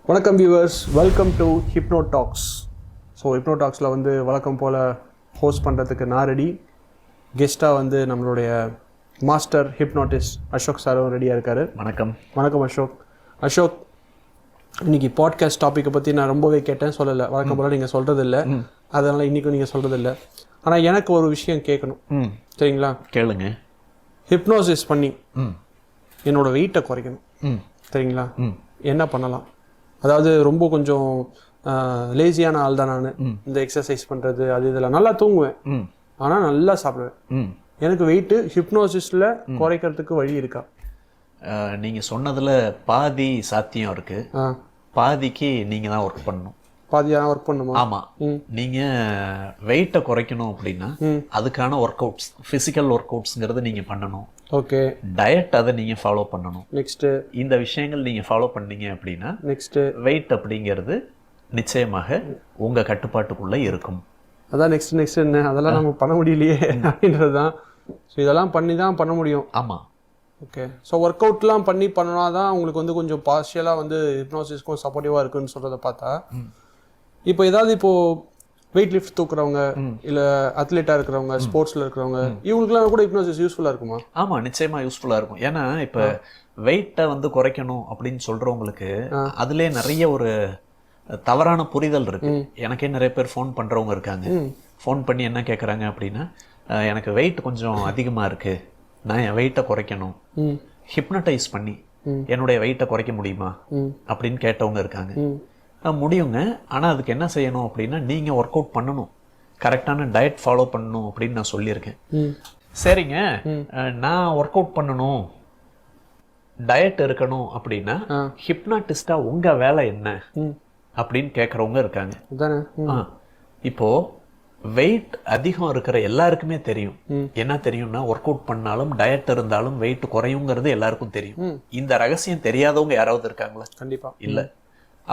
வணக்கம் viewers, welcome to Hypno Talks. So Hypno டாக்ஸில் வந்து வழக்கம் போல் ஹோஸ்ட் பண்ணுறதுக்கு நான் ரெடி. கெஸ்ட்டாக வந்து நம்மளுடைய மாஸ்டர் ஹிப்னாட்டிஸ்ட் அசோக் சாரும் ரெடியாக இருக்கார். வணக்கம். வணக்கம் அசோக், இன்னைக்கு பாட்காஸ்ட் டாப்பிக்கை பற்றி நான் ரொம்பவே கேட்டேன், சொல்லலை. வழக்கம் போல் நீங்கள் சொல்கிறதில்ல, அதனால் இன்றைக்கும் நீங்கள் சொல்கிறதில்ல. ஆனால் எனக்கு ஒரு விஷயம் கேட்கணும், சரிங்களா? கேளுங்க. ஹிப்னோசிஸ் பண்ணி என்னோட வெயிட்டை குறைக்கணும், சரிங்களா? என்ன பண்ணலாம்? அதாவது ரொம்ப கொஞ்சம் லேசியான ஆள் தான் நான். இந்த எக்ஸசைஸ் பண்ணுறது அது இதெல்லாம் நல்லா தூங்குவேன், ஆனால் நல்லா சாப்பிடுவேன். எனக்கு வெயிட்டு ஹிப்னோசிஸில் குறைக்கிறதுக்கு வழி இருக்கா? நீங்கள் சொன்னதில் பாதி சாத்தியம் இருக்கு, பாதிக்கு நீங்கள் தான் ஒர்க் பண்ணணும். பாதியாக ஒர்க் பண்ணுமா? ஆமாம். நீங்கள் வெயிட்டை குறைக்கணும் அப்படின்னா அதுக்கான ஒர்க் அவுட்ஸ், ஃபிசிக்கல் ஒர்க் அவுட்ஸுங்கிறது நீங்கள் பண்ணணும். ஓகே. டயட் அதை நீங்கள் ஃபாலோ பண்ணணும். நெக்ஸ்ட்டு இந்த விஷயங்கள் நீங்கள் ஃபாலோ பண்ணீங்க அப்படின்னா நெக்ஸ்ட்டு வெயிட் அப்படிங்கிறது நிச்சயமாக உங்கள் கட்டுப்பாட்டுக்குள்ளே இருக்கும். அதான் நெக்ஸ்ட் என்ன, அதெல்லாம் நம்ம பண்ண முடியலையே அப்படின்றது தான். ஸோ இதெல்லாம் பண்ணி தான் பண்ண முடியும். ஆமாம். ஓகே. ஸோ ஒர்க் அவுட்லாம் பண்ணா தான் உங்களுக்கு வந்து கொஞ்சம் பார்ஷியலாக வந்து ஹிப்னோசிஸ்க்கும் சப்போர்ட்டிவாக இருக்குன்னு சொல்கிறத பார்த்தா, இப்போ ஏதாவது இப்போது வெயிட் லிஃப்ட் தூக்குறவங்க, இல்லை அத்லெட்டாக இருக்கிறவங்க, ஸ்போர்ட்ஸில் இருக்கிறவங்க, இவங்களுக்குலாம் கூட ஹிப்னோசிஸ் யூஸ்ஃபுல்லாக இருக்குமா? ஆமாம், நிச்சயமாக யூஸ்ஃபுல்லாக இருக்கும். ஏன்னா இப்போ வெயிட்டை வந்து குறைக்கணும் அப்படின்னு சொல்கிறவங்களுக்கு அதுலேயே நிறைய ஒரு தவறான புரிதல் இருக்கு. எனக்கே நிறைய பேர் ஃபோன் பண்ணுறவங்க இருக்காங்க. ஃபோன் பண்ணி என்ன கேட்குறாங்க அப்படின்னா, எனக்கு வெயிட் கொஞ்சம் அதிகமாக இருக்குது, நான் என் வெயிட்டை குறைக்கணும், ஹிப்னடைஸ் பண்ணி என்னுடைய வெயிட்டை குறைக்க முடியுமா அப்படின்னு கேட்டவங்க இருக்காங்க. முடியுங்க, ஆனால் அதுக்கு என்ன செய்யணும் அப்படின்னா, நீங்கள் ஒர்க் அவுட் பண்ணணும், கரெக்டான டயட் ஃபாலோ பண்ணணும் அப்படின்னு நான் சொல்லியிருக்கேன். சரிங்க, நான் ஒர்க் அவுட் பண்ணணும், டயட் இருக்கணும் அப்படின்னா ஹிப்னாட்டிஸ்டா உங்க வேலை என்ன அப்படின்னு கேட்குறவங்க இருக்காங்க. இப்போ வெயிட் அதிகம் இருக்கிற எல்லாருக்குமே தெரியும். என்ன தெரியும்னா, ஒர்க் அவுட் பண்ணாலும் டயட் இருந்தாலும் வெயிட் குறையுங்கிறது எல்லாருக்கும் தெரியும். இந்த ரகசியம் தெரியாதவங்க யாராவது இருக்காங்களா? கண்டிப்பா இல்லை.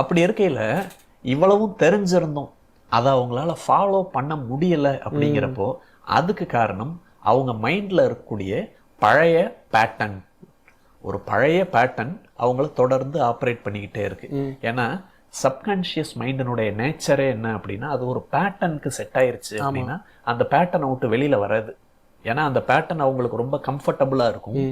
அப்படி இருக்கையில் இவ்வளவும் தெரிஞ்சிருந்தோம் அதை அவங்களால ஃபாலோ பண்ண முடியலை அப்படிங்கிறப்போ அதுக்கு காரணம் அவங்க மைண்டில் இருக்கக்கூடிய பழைய பேட்டர்ன். ஒரு பழைய பேட்டர்ன் அவங்கள தொடர்ந்து ஆப்ரேட் பண்ணிக்கிட்டே இருக்கு. ஏன்னா சப்கான்ஷியஸ் மைண்டினுடைய நேச்சரே என்ன அப்படின்னா, அது ஒரு பேட்டர்னுக்கு செட் ஆயிருச்சு அப்படின்னா அந்த பேட்டர்னை விட்டு வெளியில வராது. ஏன்னா அந்த பேட்டர்ன் அவங்களுக்கு ரொம்ப கம்ஃபர்டபுளா இருக்கும்,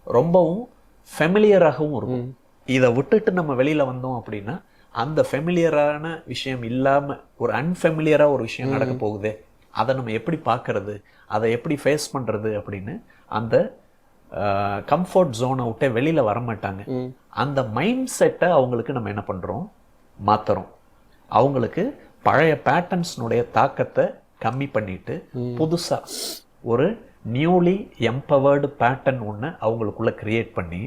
ரொம்பவும் ஃபெமிலியராகவும் இருக்கும். இதை விட்டுட்டு நம்ம வெளியில வந்தோம் அப்படின்னா அந்த ஃபெமிலியரான விஷயம் இல்லாம ஒரு அன்ஃபெமிலியரா ஒரு விஷயம் நடக்க போகுது, அதை நம்ம எப்படி பார்க்கறது, அதை எப்படி ஃபேஸ் பண்றது அப்படின்னு அந்த கம்ஃபர்ட் ஜோனை விட்டே வெளியில வரமாட்டாங்க. அந்த மைண்ட் செட்டை அவங்களுக்கு நம்ம என்ன பண்றோம், மாத்துறோம். அவங்களுக்கு பழைய பேட்டர்ன்ஸ்னுடைய தாக்கத்தை கம்மி பண்ணிட்டு புதுசா ஒரு நியூலி எம்பவர்டு பேட்டர்ன் ஒன்று அவங்களுக்குள்ள கிரியேட் பண்ணி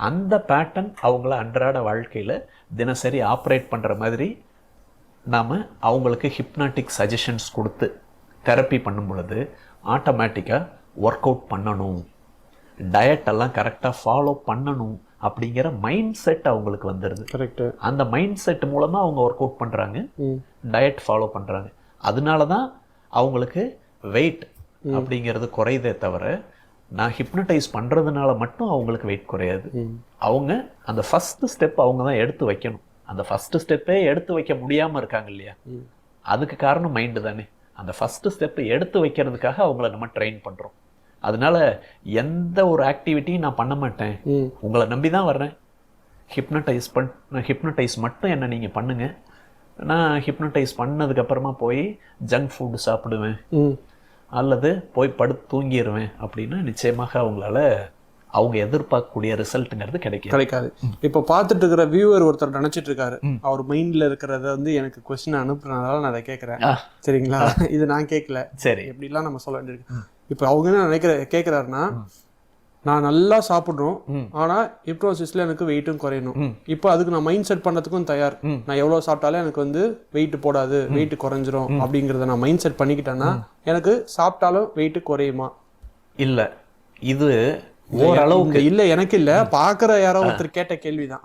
அந்த பேட்டர்ன் அவங்கள அன்றாட வாழ்க்கையில் தினசரி ஆப்ரேட் பண்ணுற மாதிரி நாம் அவங்களுக்கு ஹிப்னாட்டிக் சஜஷன்ஸ் கொடுத்து தெரப்பி பண்ணும் பொழுது ஆட்டோமேட்டிக்காக ஒர்க் அவுட் பண்ணணும், டயட்டெல்லாம் கரெக்டாக ஃபாலோ பண்ணணும் அப்படிங்கிற மைண்ட் செட் அவங்களுக்கு வந்துடுது. கரெக்ட். அந்த மைண்ட் செட் மூலமாக அவங்க ஒர்க் அவுட் பண்ணுறாங்க, டயட் ஃபாலோ பண்ணுறாங்க. அதனால தான் அவங்களுக்கு வெயிட் அப்படிங்கிறது குறையதே தவிர நான் ஹிப்னடைஸ் பண்ணுறதுனால மட்டும் அவங்களுக்கு வெயிட் குறையாது. அவங்க அந்த ஃபர்ஸ்ட் ஸ்டெப் அவங்க தான் எடுத்து வைக்கணும். அந்த ஃபர்ஸ்ட் ஸ்டெப்பே எடுத்து வைக்க முடியாமல் இருக்காங்க இல்லையா, அதுக்கு காரணம் மைண்டு தானே. அந்த ஃபர்ஸ்ட் ஸ்டெப்பை எடுத்து வைக்கிறதுக்காக அவங்கள நம்ம ட்ரெயின் பண்ணுறோம். அதனால எந்த ஒரு ஆக்டிவிட்டியும் நான் பண்ண மாட்டேன், உங்களை நம்பி தான் வர்றேன், ஹிப்னடைஸ் மட்டும் என்ன நீங்கள் பண்ணுங்க, நான் ஹிப்னடைஸ் பண்ணதுக்கப்புறமா போய் ஜங்க் ஃபுட்டு சாப்பிடுவேன் அல்லது போய் படுத்து தூங்கிடுவேன் அப்படின்னா நிச்சயமாக அவங்களால அவங்க எதிர்பார்க்கக்கூடிய ரிசல்ட்டுங்கிறது கிடைக்காது. இப்போ பார்த்துட்டு இருக்கிற வியூவர் ஒருத்தர் நினைச்சிட்டு இருக்காரு, அவர் மைண்ட்ல இருக்கிறத வந்து எனக்கு கொஸ்டின் அனுப்புறதுனால நான் அதை கேட்கறேன், சரிங்களா? இது நான் கேட்கல, சரி, எப்படிலாம் நம்ம சொல்ல வேண்டியிருக்கு. இப்போ அவங்க என்ன கேட்குறாருன்னா, நான் நல்லா சாப்பிட்றோம் ஆனால் ஹிப்னோசிஸ்ல எனக்கு வெயிட்டும் குறையணும். இப்போ அதுக்கு நான் மைண்ட் செட் பண்ணுறதுக்கும் தயார். நான் எவ்வளோ சாப்பிட்டாலும் எனக்கு வந்து வெயிட் போடாது, வெயிட் குறைஞ்சிரும் அப்படிங்கிறத நான் மைண்ட் செட் பண்ணிக்கிட்டேன்னா எனக்கு சாப்பிட்டாலும் வெயிட் குறையுமா? இல்லை, இது ஓரளவுக்கு இல்லை, எனக்கு இல்லை, பார்க்குற யாரோ ஒருத்தர் கேட்ட கேள்விதான்.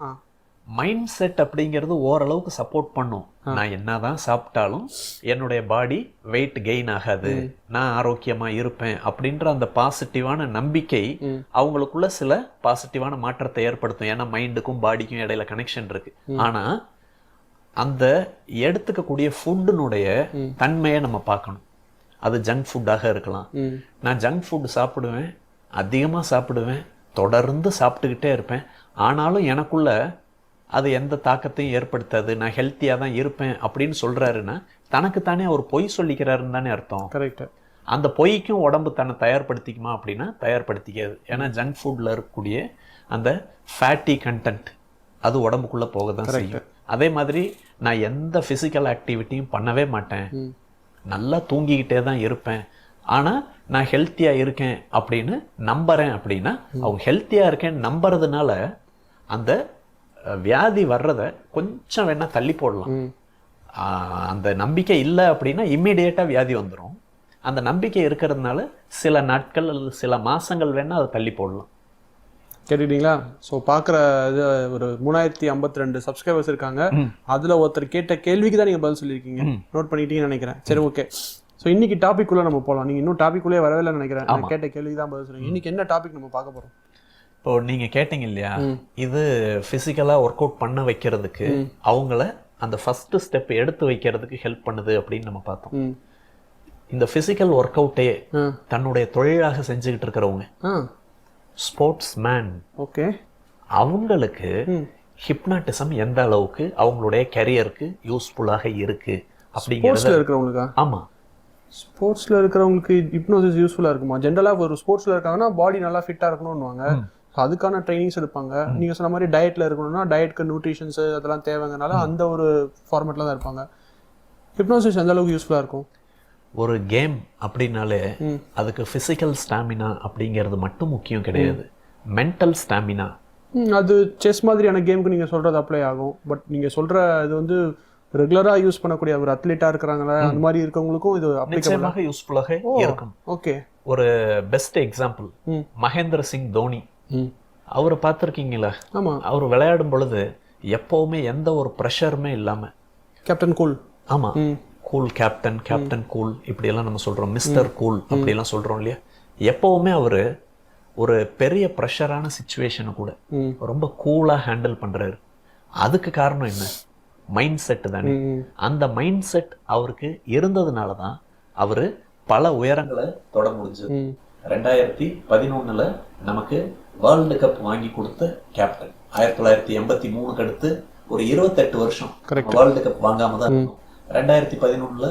மைண்ட் செட் அப்படிங்கிறது ஓரளவுக்கு சப்போர்ட் பண்ணும். நான் என்னதான் சாப்பிட்டாலும் என்னுடைய பாடி வெயிட் கெயின் ஆகாது, நான் ஆரோக்கியமா இருப்பேன் அப்படின்ற அந்த பாசிட்டிவான நம்பிக்கை அவங்களுக்குள்ள சில பாசிட்டிவான மாற்றத்தை ஏற்படுத்தும். ஏன்னா மைண்டுக்கும் பாடிக்கும் இடையில கனெக்ஷன் இருக்கு. ஆனா அந்த எடுத்துக்கக்கூடிய ஃபுட்டுனுடைய தன்மையை நம்ம பார்க்கணும். அது ஜங்க் ஃபுட்டாக இருக்கலாம். நான் ஜங்க் ஃபுட் சாப்பிடுவேன், அதிகமாக சாப்பிடுவேன், தொடர்ந்து சாப்பிட்டுக்கிட்டே இருப்பேன், ஆனாலும் எனக்குள்ள அது எந்த தாக்கத்தையும் ஏற்படுத்தாது, நான் ஹெல்த்தியாக தான் இருப்பேன் அப்படின்னு சொல்கிறாருன்னா தனக்குத்தானே அவர் பொய் சொல்லிக்கிறாருன்னு தானே அர்த்தம். கரெக்ட். அந்த பொய்க்கும் உடம்பு தன்னை தயார்படுத்திக்குமா அப்படின்னா தயார்படுத்திக்காது. ஏன்னா ஜங்க் ஃபுட்டில் இருக்கக்கூடிய அந்த ஃபேட்டி கண்டென்ட் அது உடம்புக்குள்ளே போக தான் செய்யும். அதே மாதிரி நான் எந்த ஃபிசிக்கல் ஆக்டிவிட்டியும் பண்ணவே மாட்டேன், நல்லா தூங்கிக்கிட்டே தான் இருப்பேன், ஆனால் நான் ஹெல்த்தியாக இருக்கேன் அப்படின்னு நம்புறேன் அப்படின்னா அவங்க ஹெல்த்தியாக இருக்கேன்னு நம்புறதுனால அந்த வியாதி வர்றதை கொஞ்சம் வேணா தள்ளி போடலாம். அந்த நம்பிக்கை இல்லை அப்படின்னா இம்மிடியேட்டாக வியாதி வந்துடும். அந்த நம்பிக்கை இருக்கிறதுனால சில நாட்கள் அல்லது சில மாசங்கள் வேணா அதை தள்ளி போடலாம். கேட்டுக்கிட்டீங்களா? ஸோ பார்க்குற இது ஒரு 3052 சப்ஸ்கிரைபர்ஸ் இருக்காங்க. அதில் ஒருத்தர் கேட்ட கேள்விக்கு தான் நீங்கள் பதில் சொல்லியிருக்கீங்க. நோட் பண்ணிட்டீங்கன்னு நினைக்கிறேன். சரி, ஓகே. ஸோ இன்னைக்கு டாபிக்குள்ளே நம்ம போகலாம். நீங்கள் இன்னும் டாபிக்குள்ளே வரவே இல்லைன்னு நினைக்கிறேன். நான் கேட்ட கேள்விக்கு தான் பதில் சொல்லுங்க. இன்னைக்கு என்ன டாபிக் நம்ம பார்க்க போகிறோம்? இப்போ நீங்கள் கேட்டீங்க இல்லையா, இது ஃபிசிக்கலாக ஒர்க் அவுட் பண்ண வைக்கிறதுக்கு அவங்கள அந்த ஃபர்ஸ்ட் ஸ்டெப் எடுத்து வைக்கிறதுக்கு ஹெல்ப் பண்ணுது அப்படின்னு நம்ம பார்த்தோம். இந்த ஃபிசிக்கல் ஒர்க் அவுட்டே தன்னுடைய தொழிலாக செஞ்சுக்கிட்டு இருக்கிறவங்க ஸ்போர்ட்ஸ் மேன், ஓகே, அவங்களுக்கு ஹிப்னாட்டிசம் எந்த அளவுக்கு அவங்களுடைய கரியருக்கு யூஸ்ஃபுல்லாக இருக்கு அப்படிங்கிறது இருக்கிறவங்களுக்கா? ஆமா, ஸ்போர்ட்ஸ்ல இருக்கிறவங்களுக்கு ஹிப்னோசிஸ் யூஸ்ஃபுல்லா இருக்குமா? ஜென்ரலா ஒரு ஸ்போர்ட்ஸ்ல இருக்காங்கன்னா பாடி நல்லா ஃபிட்டா இருக்கணும்னுவாங்க, அதுக்கான ட்ரைனிங்ஸ் எடுப்பாங்க. நீங்க சொன்ன மாதிரி டயட்ல இருக்கணும்னா டயட்க்கு நியூட்ரிஷன்ஸ் அதெல்லாம் தேவைங்கனால அந்த ஒரு ஃபார்மேட்ல தான் இருப்பாங்க. ஹிப்னோசிஸ் எந்த அளவுக்கு யூஸ்ஃபுல்லா இருக்கும்? ஒரு கேம் அப்படின்னாலே அதுக்கு ஃபிசிக்கல் ஸ்டாமினா அப்படிங்கிறது மட்டும் முக்கியம் கிடையாது, மென்டல் ஸ்டாமினா. அது செஸ் மாதிரியான கேமுக்கு நீங்கள் சொல்கிறது அப்ளை ஆகும். பட் நீங்கள் சொல்கிற இது வந்து ரெகுலராக யூஸ் பண்ணக்கூடிய ஒரு அத்லீட்டாக இருக்கிறாங்களா அந்த மாதிரி இருக்கவங்களுக்கும் இது நிச்சயமாக யூஸ்ஃபுல்லாக இருக்கும். ஓகே, ஒரு பெஸ்ட் எக்ஸாம்பிள் மகேந்திர சிங் தோனி. அவரை பார்த்துருக்கீங்களா? ஆமாம். அவர் விளையாடும் பொழுது எப்போவுமே எந்த ஒரு ப்ரெஷருமே இல்லாமல் கேப்டன் கூல். ஆமாம், கூல் கேப்டன், கேப்டன் கூல் இப்படியெல்லாம் நம்ம சொல்கிறோம், மிஸ்டர் கூல் அப்படியெல்லாம் சொல்கிறோம் இல்லையா. எப்போவுமே அவர் ஒரு பெரிய ப்ரெஷரான சுச்சுவேஷனை கூட ரொம்ப கூலாக ஹேண்டில் பண்ணுறாரு. அதுக்கு காரணம் என்ன? மைண்ட் செட் தானே. அந்த மைண்ட் செட் அவருக்கு இருந்ததுனால தான் அவர் பல உயரங்களை தொட முடிஞ்சது. 2011 நமக்கு வேர்ல்டு கப் வாங்கி கொடுத்த கேப்டன். 1983 அடுத்து ஒரு 28 வருஷம் வேர்ல்டு கப் வாங்காம தான் இருந்தோம். 2011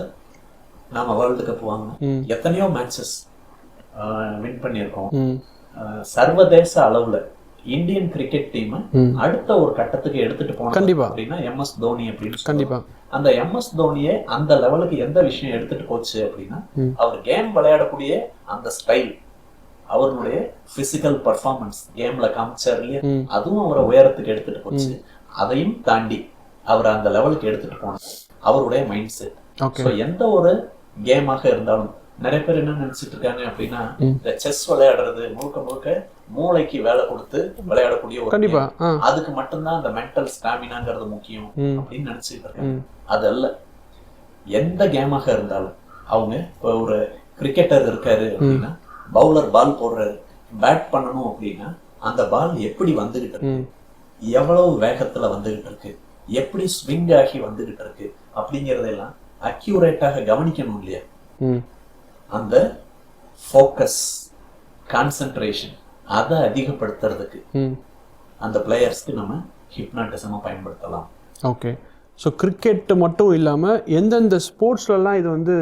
நாம வேர்ல்டு கப் வாங்கினோம். எத்தனையோ மேட்சஸ் வின் பண்ணியிருக்கோம். சர்வதேச அளவுல இந்தியன் கிரிக்கெட் டீம் அடுத்த ஒரு கட்டத்துக்கு எடுத்துட்டு போனோம் அப்படின்னா MS தோனி அப்படின்னு கண்டிப்பா. அந்த MS தோனியை அந்த லெவலுக்கு எந்த விஷயம் எடுத்துட்டு போச்சு அப்படின்னா அவர் கேம் விளையாடக்கூடிய அந்த ஸ்டைல், அவருடைய பிசிக்கல் பர்ஃபார்மன்ஸ் கேம்ல காமிச்சார் இல்லையா, அதுவும் அவரை உயரத்துக்கு எடுத்துட்டு போச்சு. அதையும் தாண்டி அவர் அந்த லெவலுக்கு எடுத்துட்டு போனார் அவருடைய மைண்ட் செட். எந்த ஒரு கேமாக இருந்தாலும் நிறைய பேர் என்ன நினைச்சிட்டு இருக்காங்க அப்படின்னா இந்த செஸ் விளையாடுறது முழுக்க முழுக்க மூளைக்கு வேலை கொடுத்து விளையாடக்கூடிய ஒரு, அதுக்கு மட்டும்தான் அந்த மென்டல் ஸ்டாமினாங்கிறது முக்கியம் அப்படின்னு நினைச்சிட்டு இருக்காங்க. அது அல்ல. எந்த கேமாக இருந்தாலும் அவங்க இப்போ ஒரு கிரிக்கெட்டர் இருக்காரு அப்படின்னா பவுலர் பால் போடுறாரு, பேட் பண்ணணும் அப்படின்னா அந்த பால் எப்படி வந்துகிட்டு இருக்கு, எவ்வளவு வேகத்துல வந்துகிட்டு இருக்கு, எப்படி ஸ்விங் ஆகி வந்துகிட்டு இருக்கு அப்படிங்கறதெல்லாம் அக்யூரேட்டாக கவனிக்கணும் இல்லையா. அந்த ஃபோக்கஸ், கான்சென்ட்ரேஷன் அதை அதிகப்படுத்துறதுக்கு அந்த பிளேயர்ஸ்க்கு நம்ம ஹிப்னாட்டிசமை பயன்படுத்தலாம். ஓகே. ஸோ கிரிக்கெட் மட்டும் இல்லாமல் எந்தெந்த ஸ்போர்ட்ஸ்லாம் இது வந்து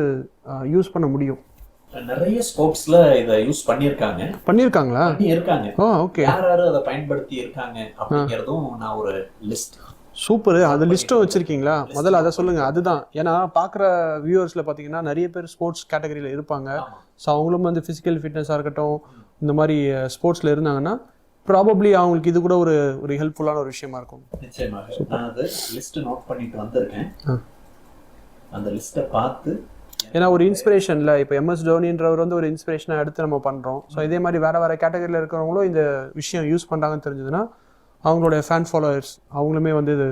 யூஸ் பண்ண முடியும்? நிறைய ஸ்போர்ட்ஸ்ல இதை யூஸ் பண்ணியிருக்காங்களா? இருக்காங்க. ஓகே. யார் யாரு அதை பயன்படுத்தி இருக்காங்க அப்படிங்கிறதும் நான் ஒரு லிஸ்ட். சூப்பர். அது லிஸ்ட்டும் வச்சிருக்கீங்களா? முதல்ல அதை சொல்லுங்க. அதுதான், ஏன்னா பார்க்குற வியூவர்ஸில் பார்த்தீங்கன்னா நிறைய பேர் ஸ்போர்ட்ஸ் கேட்டகரியில் இருப்பாங்க. ஸோ அவங்களும் வந்து ஃபிசிக்கல் ஃபிட்னஸாக இருக்கட்டும் இந்த மாதிரி ஸ்போர்ட்ஸில் இருந்தாங்கன்னா ப்ராபப்ளி அவங்களுக்கு இது கூட ஒரு ஹெல்ப்ஃபுல்லான ஒரு விஷயமா இருக்கும். நிச்சயமாக. நான் அது லிஸ்ட் நோட் பண்ணிட்டு வந்திருக்கேன். அந்த லிஸ்ட்டை பார்த்து, ஏன்னா ஒரு இன்ஸ்பிரேஷனில் இப்போ MS தோனின்றவர் வந்து ஒரு இன்ஸ்பிரேஷனாக எடுத்து நம்ம பண்ணுறோம். ஸோ இதே மாதிரி வேறு கேட்டகரியில் இருக்கிறவங்களும் இந்த விஷயம் யூஸ் பண்ணுறாங்கன்னு தெரிஞ்சதுன்னா அவங்களுடைய ஃபேன் ஃபாலோவர்ஸ் அவங்களுமே வந்து இது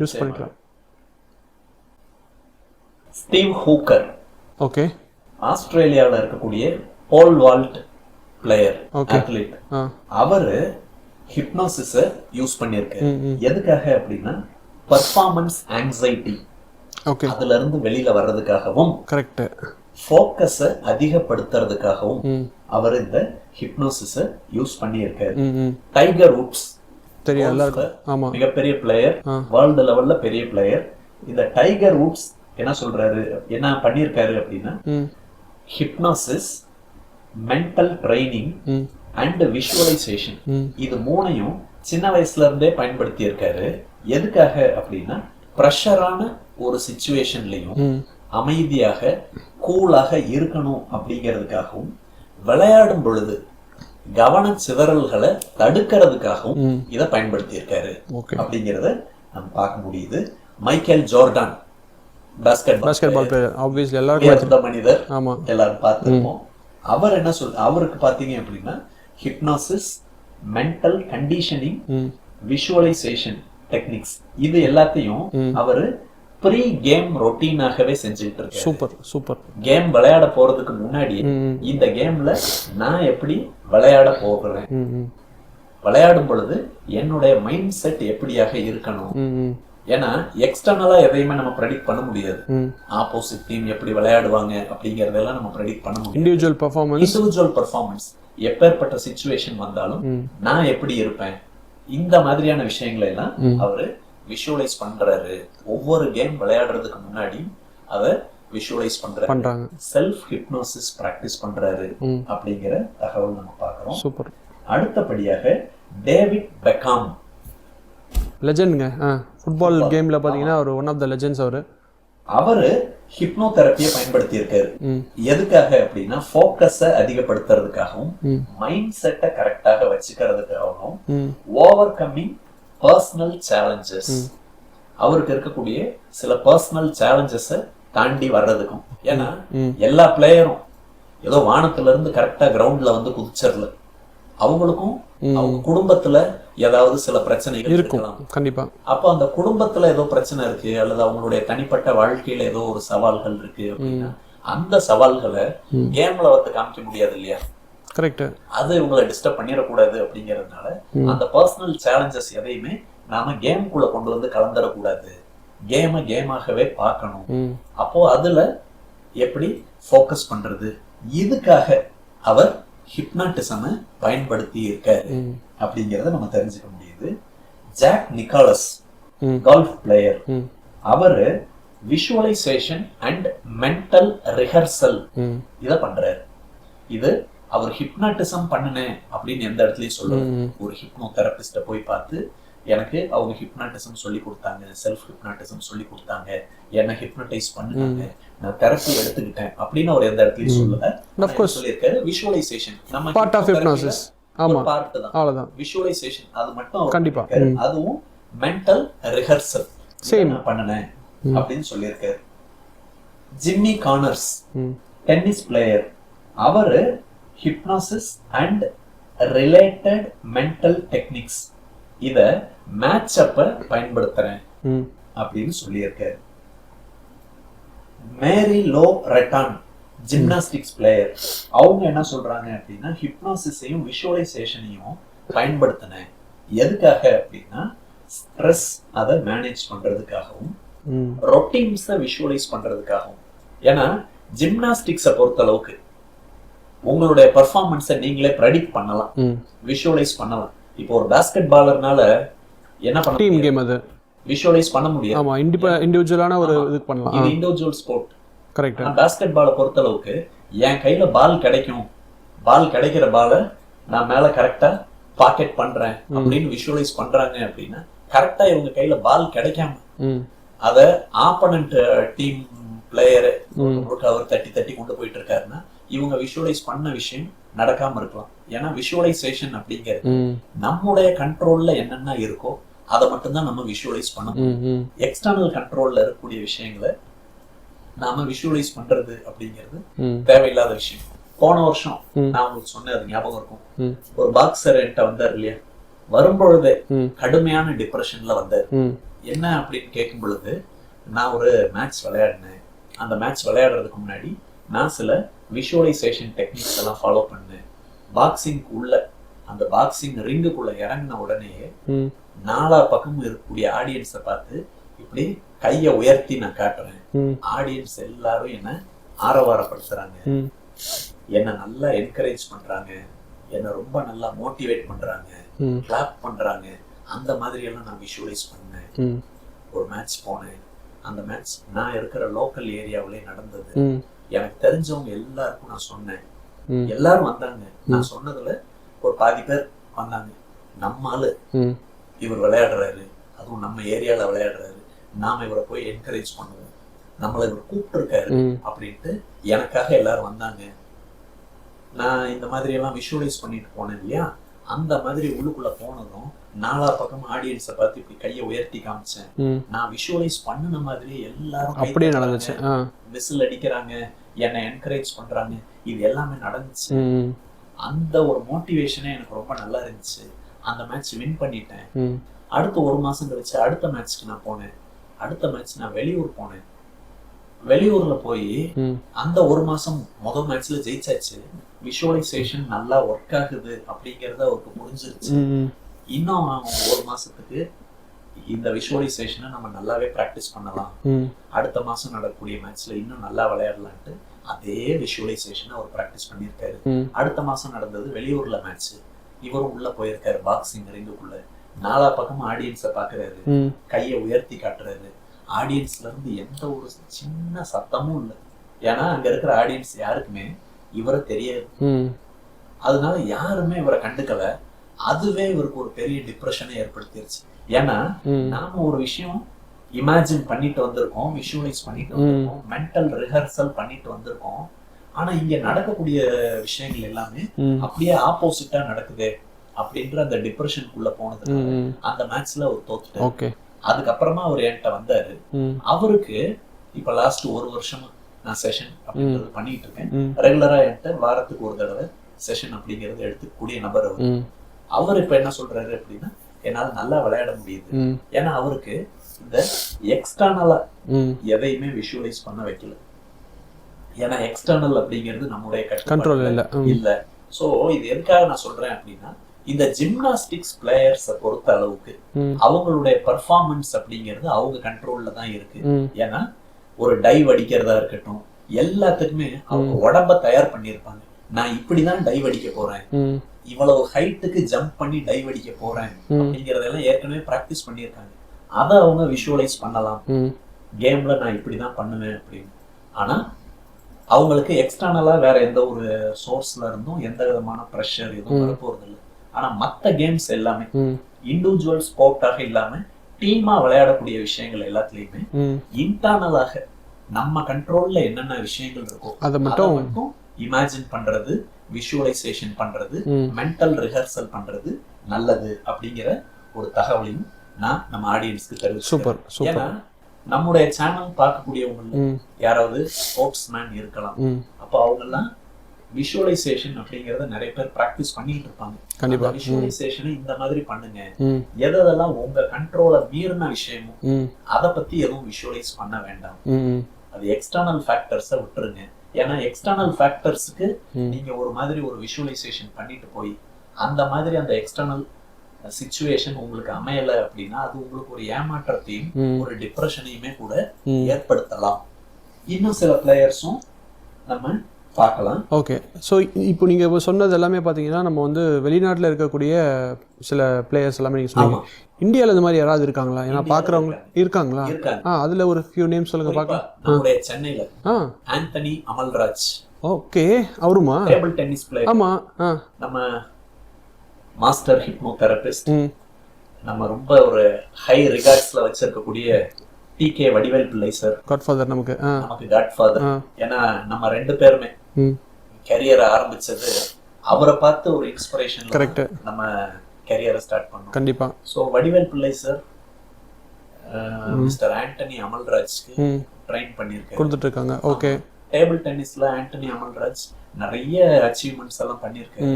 யூஸ் பண்ணிக்கலாம். ஸ்டீவ் ஹூக்கர், ஓகே, ஆஸ்திரேலியாவில் இருக்கக்கூடிய போல் வால்ட் பிளேயர், அத்லீட். அவரு ஹிப்னோசிஸை யூஸ் பண்ணியிருக்காரு. எதுக்காக அப்படின்னா பெர்ஃபார்மன்ஸ் ஆங்ஸைட்டி ஓகே அதுல இருந்து வெளியில வர்றதுக்காகவும் கரெக்ட் ஃபோக்கஸை அதிகப்படுத்துறதுக்காகவும் அவர் இந்த ஹிப்னோசிஸை யூஸ் பண்ணியிருக்காரு. டைகர் வுட்ஸ் தெரியும் எல்லாருக்கும். ஆமா, மிகப்பெரிய பிளேயர், வேர்ல்டு லெவல்ல பெரிய பிளேயர். இந்த டைகர் வுட்ஸ் என்ன சொல்றாரு, என்ன பண்ணியிருக்காரு அப்படின்னா, hypnosis, mental training and visualisation இது மூணையும் சின்ன வயசுல இருந்தே பயன்படுத்தி இருக்காரு. எதுக்காக அப்படின்னா, ப்ரெஷரான ஒரு சிச்சுவேஷன்லயும் அமைதியாக கூலாக இருக்கணும் அப்படிங்கிறதுக்காகவும், விளையாடும் பொழுது கவன சிதறல்களை தடுக்கிறதுக்காகவும் இதை பயன்படுத்தி இருக்காரு அப்படிங்கிறத நம்ம பார்க்க முடியுது. Michael Jordan basketball player, obviously எல்லாரும் மனிதர், ஆமா எல்லாரும் பார்த்திருப்போம். அவர் என்ன அவருக்கு பாத்தீங்க அப்படின்னா, hypnosis, mental conditioning, visualisation techniques இது எல்லாத்தையும் அவரு ப்ரீ கேம் ரொட்டீனாகவே செஞ்சுட்டு இருக்காரு. Super super. கேம் விளையாட போறதுக்கு முன்னாடி இந்த கேம்ல நான் எப்படி விளையாட போகிறேன், விளையாடும் பொழுது என்னுடைய மைண்ட் செட் எப்படியாக இருக்கணும். ஏன்னா எக்ஸ்டர்னலா எதையுமே நம்ம ப்ரெடிக்ட் பண்ண முடியாது. ஆப்போசிட் டீம் எப்படி விளையாடுவாங்க அப்படிங்கறதெல்லாம் நம்ம ப்ரெடிக்ட் பண்ண முடியாது. இண்டிவிஜுவல் பெர்ஃபார்மன்ஸ் எப்பேற்பட்ட சிச்சுவேஷன் வந்தாலும் நான் எப்படி இருப்பேன், இந்த மாதிரியான விஷயங்களை எல்லாம் அவரு விஷுவலைஸ் பண்றாரு. ஒவ்வொரு கேம் விளையாடுறதுக்கு முன்னாடி அதை விஷுவலைஸ் பண்றாங்க. செல்ஃப் ஹிப்னோசிஸ் பிராக்டிஸ் பண்றாரு அப்படிங்கிற தகவல் நம்ம பார்க்கிறோம். சூப்பர். அடுத்தபடியாக டேவிட் பெக்காம், லெஜெண்ட்ங்க. ஃபுட்பால் கேம்ல பாத்தீங்கன்னா அவர் ஒன் ஆஃப் த லெஜெண்ட்ஸ். அவரு ஹிப்னோதெரபியை பயன்படுத்தி இருக்காரு. எதுக்காக அப்படின்னா, ஃபோக்கஸை அதிகப்படுத்துறதுக்காகவும், மைண்ட் செட்டை கரெக்டாக வச்சுக்கிறதுக்காகவும், ஓவர் கம்மிங் பர்சனல் சேலஞ்சஸ், அவருக்கு இருக்கக்கூடிய சில பர்சனல் சேலஞ்சஸை தாண்டி வர்றதுக்கும். ஏன்னா எல்லா பிளேயரும் ஏதோ வானத்துல இருந்து கரெக்டா கிரவுண்ட்ல வந்து குதிச்சிடல, அவங்களுக்கும் அவங்க குடும்பத்துல ஏதாவது சில பிரச்சனைகள் இருக்கலாம் கண்டிப்பா. அப்போ அந்த குடும்பத்துல ஏதோ பிரச்சனை இருக்கு, அல்லது அவங்களுடைய தனிப்பட்ட வாழ்க்கையில ஏதோ ஒரு சவால்கள் இருக்கு அப்படின்னா, அந்த சவால்களை கேம்ல வந்து காமிக்க முடியாது இல்லையா? கரெக்ட். அது இவங்களை டிஸ்டர்ப் பண்ணிடக்கூடாது அப்படிங்கறதுனால அந்த பர்சனல் சேலஞ்சஸ் எதையுமே நாம கேமுக்குள்ள கொண்டு வந்து கலந்துடக்கூடாது, கேமாகவே பார்க்கணும். அப்போ அதுல எப்படி ஃபோக்கஸ் பண்றது, இதுக்காக அவர் ஹிப்னாட்டிசமை பயன்படுத்தி இருக்காரு அப்படிங்கறத நம்ம தெரிஞ்சுக்க முடியுது. ஜாக் நிக்கோலஸ், கோல்ஃப் பிளேயர், அவரு விஷுவலைசேஷன் அண்ட் மென்டல் ரிஹர்சல் இத பண்றாரு. இது அவர் ஹிப்னாட்டிசம் பண்ணுனேன் அப்படின்னு எந்த இடத்துலயும் சொல்லுவாரு. ஒரு ஹிப்னோ தெரபிஸ்ட போய் பார்த்து எனக்கு அவங்க ஹிப்னாட்டிசம் சொல்லி கொடுத்தாங்க, செல்ஃப் ஹிப்னாட்டிசம் சொல்லி கொடுத்தாங்க, என்ன ஹிப்னடைஸ் பண்ணுனாங்க, நான் தெரப்பி எடுத்துக்கிட்டேன் அப்படின்னு அவர் எந்த இடத்துலயும் சொல்லல. சொல்லியிருக்காரு விஷுவலைசேஷன் நம்ம பார்ட் ஆஃப் ஹிப்னோசிஸ். ஆமா, பார்ட் தான், அவ்வளவுதான். விஷுவலைசேஷன் அது மட்டும் கண்டிப்பா. அதுவும் மென்டல் ரிஹர்சல் சேம் பண்ணுனேன் அப்படின்னு சொல்லியிருக்காரு. ஜிம்மி கார்னர்ஸ், டென்னிஸ் பிளேயர், அவரு hypnosis and related mental techniques இத மேட்ச் அப்ப பயன்படுத்துறேன் அப்படின்னு சொல்லியிருக்காரு. மேரி லோ ரெட்டான், ஜிம்னாஸ்டிக்ஸ் பிளேயர், அவங்க என்ன சொல்றாங்க அப்படின்னா, ஹிப்னோசிஸையும் விஷுவலைசேஷனையும் பயன்படுத்தினேன். எதுக்காக அப்படின்னா, ஸ்ட்ரெஸ் அதை மேனேஜ் பண்றதுக்காகவும், ரொட்டீன்ஸை விஷுவலைஸ் பண்றதுக்காகவும். ஏன்னா ஜிம்னாஸ்டிக்ஸை பொறுத்த அளவுக்கு உங்களுடைய பெர்ஃபார்மன்ஸை நீங்களே ப்ரெடிக்ட் பண்ணலாம், விஷுவலைஸ் பண்ணலாம். இப்போ ஒரு பாஸ்கெட் பாலர்னால என்ன பண்ண, டீம் கேம் அது விஷுவலைஸ் பண்ண முடியாது. ஆமா, இண்டிவிஜுவலான ஒரு இது பண்ணலாம். இது இண்டிவிஜுவல் ஸ்போர்ட். கரெக்ட். பாஸ்கெட் பாலை பொறுத்த அளவுக்கு என் கையில பால் கிடைக்கும், பால் கிடைக்கிற பாலை நான் மேல கரெக்டா பாக்கெட் பண்றேன் அப்படின்னு விஷுவலைஸ் பண்றாங்க அப்படின்னா, கரெக்டா இவங்க கையில பால் கிடைக்காம அத ஆப்பனன்ட் டீம் பிளேயர் அவர் தட்டி தட்டி கொண்டு போயிட்டு இருக்காருன்னா, இவங்க விஷுவலைஸ் பண்ண விஷயம் நடக்காம இருக்கலாம். ஏன்னா விஷுவலைசேஷன் அப்படிங்கிறது நம்முடைய கண்ட்ரோல்ல என்னென்ன இருக்கோ அதை மட்டும்தான் நம்ம விஷுவலைஸ் பண்ணணும். எக்ஸ்டர்னல் கண்ட்ரோல்ல இருக்கக்கூடிய விஷயங்களை நாம விஷுவலைஸ் பண்றது அப்படிங்கிறது தேவையில்லாத விஷயம். போன வருஷம் நான் உங்களுக்கு சொன்னேன், அது ஞாபகம் இருக்கும். ஒரு பாக்ஸர் என்கிட்ட வந்தார் இல்லையா, வரும்பொழுதே கடுமையான டிப்ரெஷன்ல வந்தார். என்ன அப்படின்னு கேட்கும் பொழுது, நான் ஒரு மேட்ச் விளையாடினேன், அந்த மேட்ச் விளையாடுறதுக்கு முன்னாடி நான் சில விஷுவலைசேஷன் டெக்னிக்ஸ் எல்லாம் ஃபாலோ பண்ணேன். பாக்ஸிங் உள்ள அந்த பாக்ஸிங் ரிங்குக்குள்ள இறங்கின உடனே நாலா பக்கமும் இருக்கக்கூடிய ஆடியன்ஸை பார்த்து இப்படி கையை உயர்த்தி நான் காட்டுறேன். ஆடியன்ஸ் எல்லாரும் என்ன ஆரவாரப்படுத்துறாங்க, என்ன நல்லா என்கரேஜ் பண்றாங்க, என்ன ரொம்ப நல்லா மோட்டிவேட் பண்றாங்க, கிளாப் பண்றாங்க. அந்த மாதிரி எல்லாம் நான் விஷுவலைஸ் பண்ணேன். ஒரு மேட்ச் போனேன். அந்த மேட்ச் நான் இருக்கிற லோக்கல் ஏரியாவிலே நடந்தது. எனக்கு தெரிஞ்சவங்க எல்லாருக்கும் நான் சொன்னேன். எல்லாரும் வந்தாங்க. நான் சொன்னதுல ஒரு பாதி பேர் வந்தாங்க. நம்ம ஆளு இவர் விளையாடுறாரு, அதுவும் நம்ம ஏரியால விளையாடுறாரு, நாம இவரை போய் என்கரேஜ் பண்ணுவோம், நம்மள இவர் கூப்பிட்டு இருக்காரு அப்படின்ட்டு எனக்காக எல்லாரும் வந்தாங்க. நான் இந்த மாதிரி எல்லாம் விஷுவலைஸ் பண்ணிட்டு போனேன் இல்லையா, அந்த மாதிரி உள்ளுக்குள்ள போனதும் நாலா பக்கம் ஆடியன்ஸை பார்த்து இப்படி கையை உயர்த்தி காமிச்சேன். நான் விஷுவலைஸ் பண்ணின மாதிரி எல்லாரும் அப்படியே நடந்துச்சு. விசில் அடிக்கிறாங்க, என்னை என்கரேஜ் பண்றாங்க. இது எல்லாமே நடந்துச்சு. அந்த ஒரு மோட்டிவேஷனே எனக்கு ரொம்ப நல்லா இருந்துச்சு. அந்த மேட்ச் வின் பண்ணிட்டேன். அடுத்த ஒரு மாசம் கழிச்சு அடுத்த மேட்ச்க்கு நான் போனேன். அடுத்த மேட்ச் நான் வெளியூர் போனேன். வெளியூர்ல போய் அந்த ஒரு மாசம் முதல் மேட்ச்ல ஜெயிச்சாச்சு. விஷுவலைசேஷன் நல்லா ஒர்க் ஆகுது அப்படிங்கறத அவருக்கு புரிஞ்சிருச்சு. இன்னும் ஒரு மாசத்துக்கு இந்த விஷுவலைசேஷனை நம்ம நல்லாவே பிராக்டிஸ் பண்ணலாம், அடுத்த மாசம் நடக்கக்கூடிய மேட்ச்ல இன்னும் நல்லா விளையாடலான்ட்டு அதே விஷுவலைசேஷனை அவர் பிராக்டிஸ் பண்ணியிருக்காரு. அடுத்த மாசம் நடந்தது வெளியூர்ல மேட்ச். இவரும் உள்ள போயிருக்காரு பாக்ஸிங் ரிங்குக்குள்ள. நாலா பக்கம் ஆடியன்ஸை பாக்குறாரு, கையை உயர்த்தி காட்டுறாரு. ஆடியன்ஸ்ல இருந்து எந்த ஒரு சின்ன சத்தமும் இல்லை. ஏன்னா அங்க இருக்கிற ஆடியன்ஸ் யாருக்குமே இவரை தெரியாது. அதனால யாருமே இவரை கண்டுக்கல. அதுவே இவருக்கு ஒரு பெரிய டிப்ரெஷனை ஏற்படுத்திருச்சு. ஏன்னா நாம ஒரு விஷயம் இமேஜின் பண்ணிட்டு வந்திருக்கோம், விஷுவலைஸ் பண்ணிட்டு வந்திருக்கோம், மென்டல் ரிஹர்சல் பண்ணிட்டு வந்திருக்கோம். ஆனா இங்க நடக்கக்கூடிய விஷயங்கள் எல்லாமே அப்படியே ஆப்போசிட்டா நடக்குது அப்படின்ற அந்த டிப்ரெஷனுக்குள்ள போனது அந்த மேட்ச்ல ஒரு தோத்துட்டாரு. அதுக்கப்புறமா அவர் என்கிட்ட வந்தாரு. அவருக்கு இப்ப லாஸ்ட் ஒரு வருஷமா நான் செஷன் அப்படின்றது பண்ணிட்டு இருக்கேன். ரெகுலரா என்கிட்ட வாரத்துக்கு ஒரு தடவை செஷன் அப்படிங்கறது எடுத்துக்கூடிய நபர் அவர். அவர் இப்ப என்ன சொல்றாரு அப்படின்னா, என்னால நல்லா விளையாட முடியுது. ஏன்னா அவருக்கு இந்த எக்ஸ்டர்னலா எதையுமே விஷுவலைஸ் பண்ண வைக்கல. ஏன்னா எக்ஸ்டர்னல் அப்படிங்கிறது நம்முடைய கண்ட்ரோல் இல்ல. சோ இது எதுக்காக நான் சொல்றேன் அப்படின்னா, இந்த ஜிம்னாஸ்டிக்ஸ் பிளேயர்ஸை பொறுத்த அளவுக்கு அவங்களுடைய பெர்ஃபார்மன்ஸ் அப்படிங்கிறது அவங்க கண்ட்ரோல்ல தான் இருக்கு. ஏன்னா ஒரு டைவ் அடிக்கிறதா இருக்கட்டும், எல்லாத்துக்குமே அவங்க உடம்ப தயார் பண்ணிருப்பாங்க. நான் இப்படிதான் டைவ் அடிக்க போறேன், இவ்வளவு ஹைட்டுக்கு ஜம்ப் பண்ணி டைவ் அடிக்க போறேன் அப்படிங்கறதெல்லாம் ஏற்கனவே பிராக்டிஸ் பண்ணிருக்காங்க. அதை அவங்க விஷுவலைஸ் பண்ணலாம். கேம்ல நான் இப்படிதான் பண்ணுவேன் அப்படின்னு. ஆனா அவங்களுக்கு எக்ஸ்டர்னலா வேற எந்த ஒரு சோர்ஸ்ல இருந்தும் எந்த விதமான ப்ரெஷர் எதுவும் வரப்போறது இல்லை. ஆனா மத்த கேம்ஸ் எல்லாமே இண்டிவிஜுவல் ஸ்போர்ட்டாக இல்லாம டீமா விளையாடக்கூடிய விஷயங்கள் எல்லாத்துலயுமே இன்டர்னலாக நம்ம கண்ட்ரோல்ல என்னென்ன விஷயங்கள் இருக்கோ அதை மட்டும் இமேஜின் பண்றது, விஷுவலைசேஷன் பண்றது, மென்டல் ரிஹர்சல் பண்றது நல்லது அப்படிங்கிற ஒரு தகவலையும் நான் நம்ம ஆடியன்ஸ்க்கு தெரிவிச்சேன். ஏன்னா நம்முடைய சேனல் பார்க்கக்கூடியவங்க யாராவது ஸ்போர்ட்ஸ் மேன் இருக்கலாம். அப்ப அவங்க எல்லாம் விஷுவலைசேஷன் அப்படிங்கறத நிறைய பேர் பிராக்டிஸ் பண்ணிட்டு இருப்பாங்க. கண்டிப்பா விஷுவலைசேஷனை இந்த மாதிரி பண்ணுங்க, எதெல்லாம் உங்க கண்ட்ரோலை மீறின விஷயமும் அதை பத்தி எதுவும் விஷுவலைஸ் பண்ண வேண்டாம். அது எக்ஸ்டர்னல் ஃபேக்டர்ஸை விட்டுருங்க. ஏன்னா எக்ஸ்டர்னல் ஃபேக்டர்ஸ்க்கு நீங்க ஒரு மாதிரி ஒரு விஷுவலைசேஷன் பண்ணிட்டு போய் அந்த மாதிரி அந்த எக்ஸ்டர்னல் சிச்சுவேஷன் உங்களுக்கு அமையல அப்படின்னா அது உங்களுக்கு ஒரு ஏமாற்றத்தையும் ஒரு டிப்ரெஷனையுமே கூட ஏற்படுத்தலாம். இன்னும் சில பிளேயர்ஸும் நம்ம பார்க்கலாம். ஓகே, ஸோ இப்போ நீங்கள் இப்போ சொன்னது எல்லாமே பார்த்தீங்கன்னா நம்ம வந்து வெளிநாட்டில் இருக்கக்கூடிய சில பிளேயர்ஸ் எல்லாமே நீங்கள் சொன்னீங்க. இந்தியாவில் இந்த மாதிரி யாராவது இருக்காங்களா? ஏன்னா பார்க்குறவங்க இருக்காங்களா? அதில் ஒரு ஃபியூ நேம்ஸ் சொல்லுங்க பார்க்கலாம். நம்முடைய சென்னையில் ஆந்தனி அமல்ராஜ். ஓகே, அவருமா? Table tennis player. ஆமாம். நம்ம மாஸ்டர் ஹிப்னோதெரபிஸ்ட். நம்ம ரொம்ப ஒரு ஹை ரிகார்ட்ஸ்ல வச்சிருக்கக்கூடிய டிகே வடிவேல் பிள்ளை சார். காட்ஃபாதர் நமக்கு காட்ஃபாதர். ஏன்னா நம்ம ரெண்டு பேருமே கரியரை ஆரம்பிச்சது அவரை பார்த்து ஒரு இன்ஸ்பிரேஷன். கரெக்ட். நம்ம கரியரை ஸ்டார்ட் பண்ணோம். கண்டிப்பா. சோ வடிவேல் பிள்ளை சார் மிஸ்டர் ஆண்டனி அமல்ராஜ்க்கு ட்ரெயின் பண்ணிருக்காங்க, கொடுத்துட்டு இருக்காங்க. ஓகே. டேபிள் டென்னிஸ்ல ஆண்டனி அமல்ராஜ் நிறைய அச்சீவ்மெண்ட்ஸ் எல்லாம் பண்ணிருக்காரு.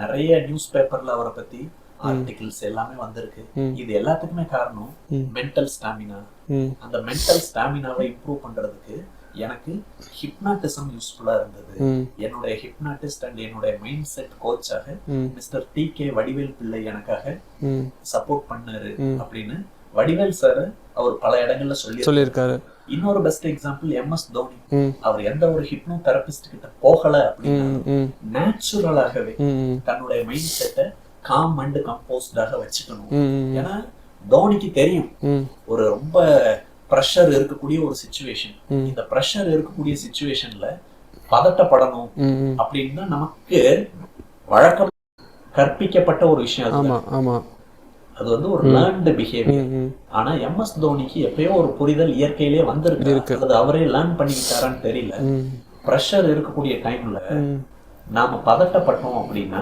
நிறைய நியூஸ் பேப்பர்ல அவரை பத்தி ஆர்டிகிள்ஸ் எல்லாமே வந்திருக்கு. இது எல்லாத்துக்குமே காரணம் மென்டல் ஸ்டாமினா. அந்த மென்டல் ஸ்டாமினாவை இம்ப்ரூவ் பண்றதுக்கு எனக்கு ஹிப்னாட்டிசம் யூஸ்ஃபுல்லா இருந்தது. என்னுடைய ஹிப்னாட்டிஸ்ட் அண்ட் என்னுடைய மைண்ட் செட் கோச்சாக மிஸ்டர் டிகே வடிவேல் பிள்ளை எனக்காக சப்போர்ட் பண்ணாரு அப்படின்னு வடிவேல் சார் அவர் பல இடங்கள்ல சொல்லியிருக்காரு. இன்னொரு பெஸ்ட் எக்ஸாம்பிள் MS தோனி. அவர் எந்த ஒரு ஹிப்னோ தெரபிஸ்ட் கிட்ட போகல அப்படின்னா நேச்சுரலாகவே தன்னுடைய மைண்ட் செட்டை காம் அண்ட் கம்போஸ்டாக வச்சுக்கணும். ஏன்னா தோனிக்கு தெரியும் ஒரு ரொம்ப பிரஷர் இருக்கக்கூடிய ஒரு சிச்சுவேஷன், இந்த பிரஷர் இருக்கக்கூடிய சிச்சுவேஷன்ல பதட்டப்படணும் அப்படின்னு நமக்கு வழக்கம் கற்பிக்கப்பட்ட ஒரு விஷயம். அது வந்து ஒரு லேர்ன்டு பிஹேவியர். ஆனா MS தோனிக்கு எப்பயோ ஒரு புரிதல் இயற்கையிலே வந்திருக்கு, அது அவரே லேர்ன் பண்ணிக்கிட்டாரான்னு தெரியல. பிரஷர் இருக்கக்கூடிய டைம்ல நாம பதட்டப்பட்டோம் அப்படின்னா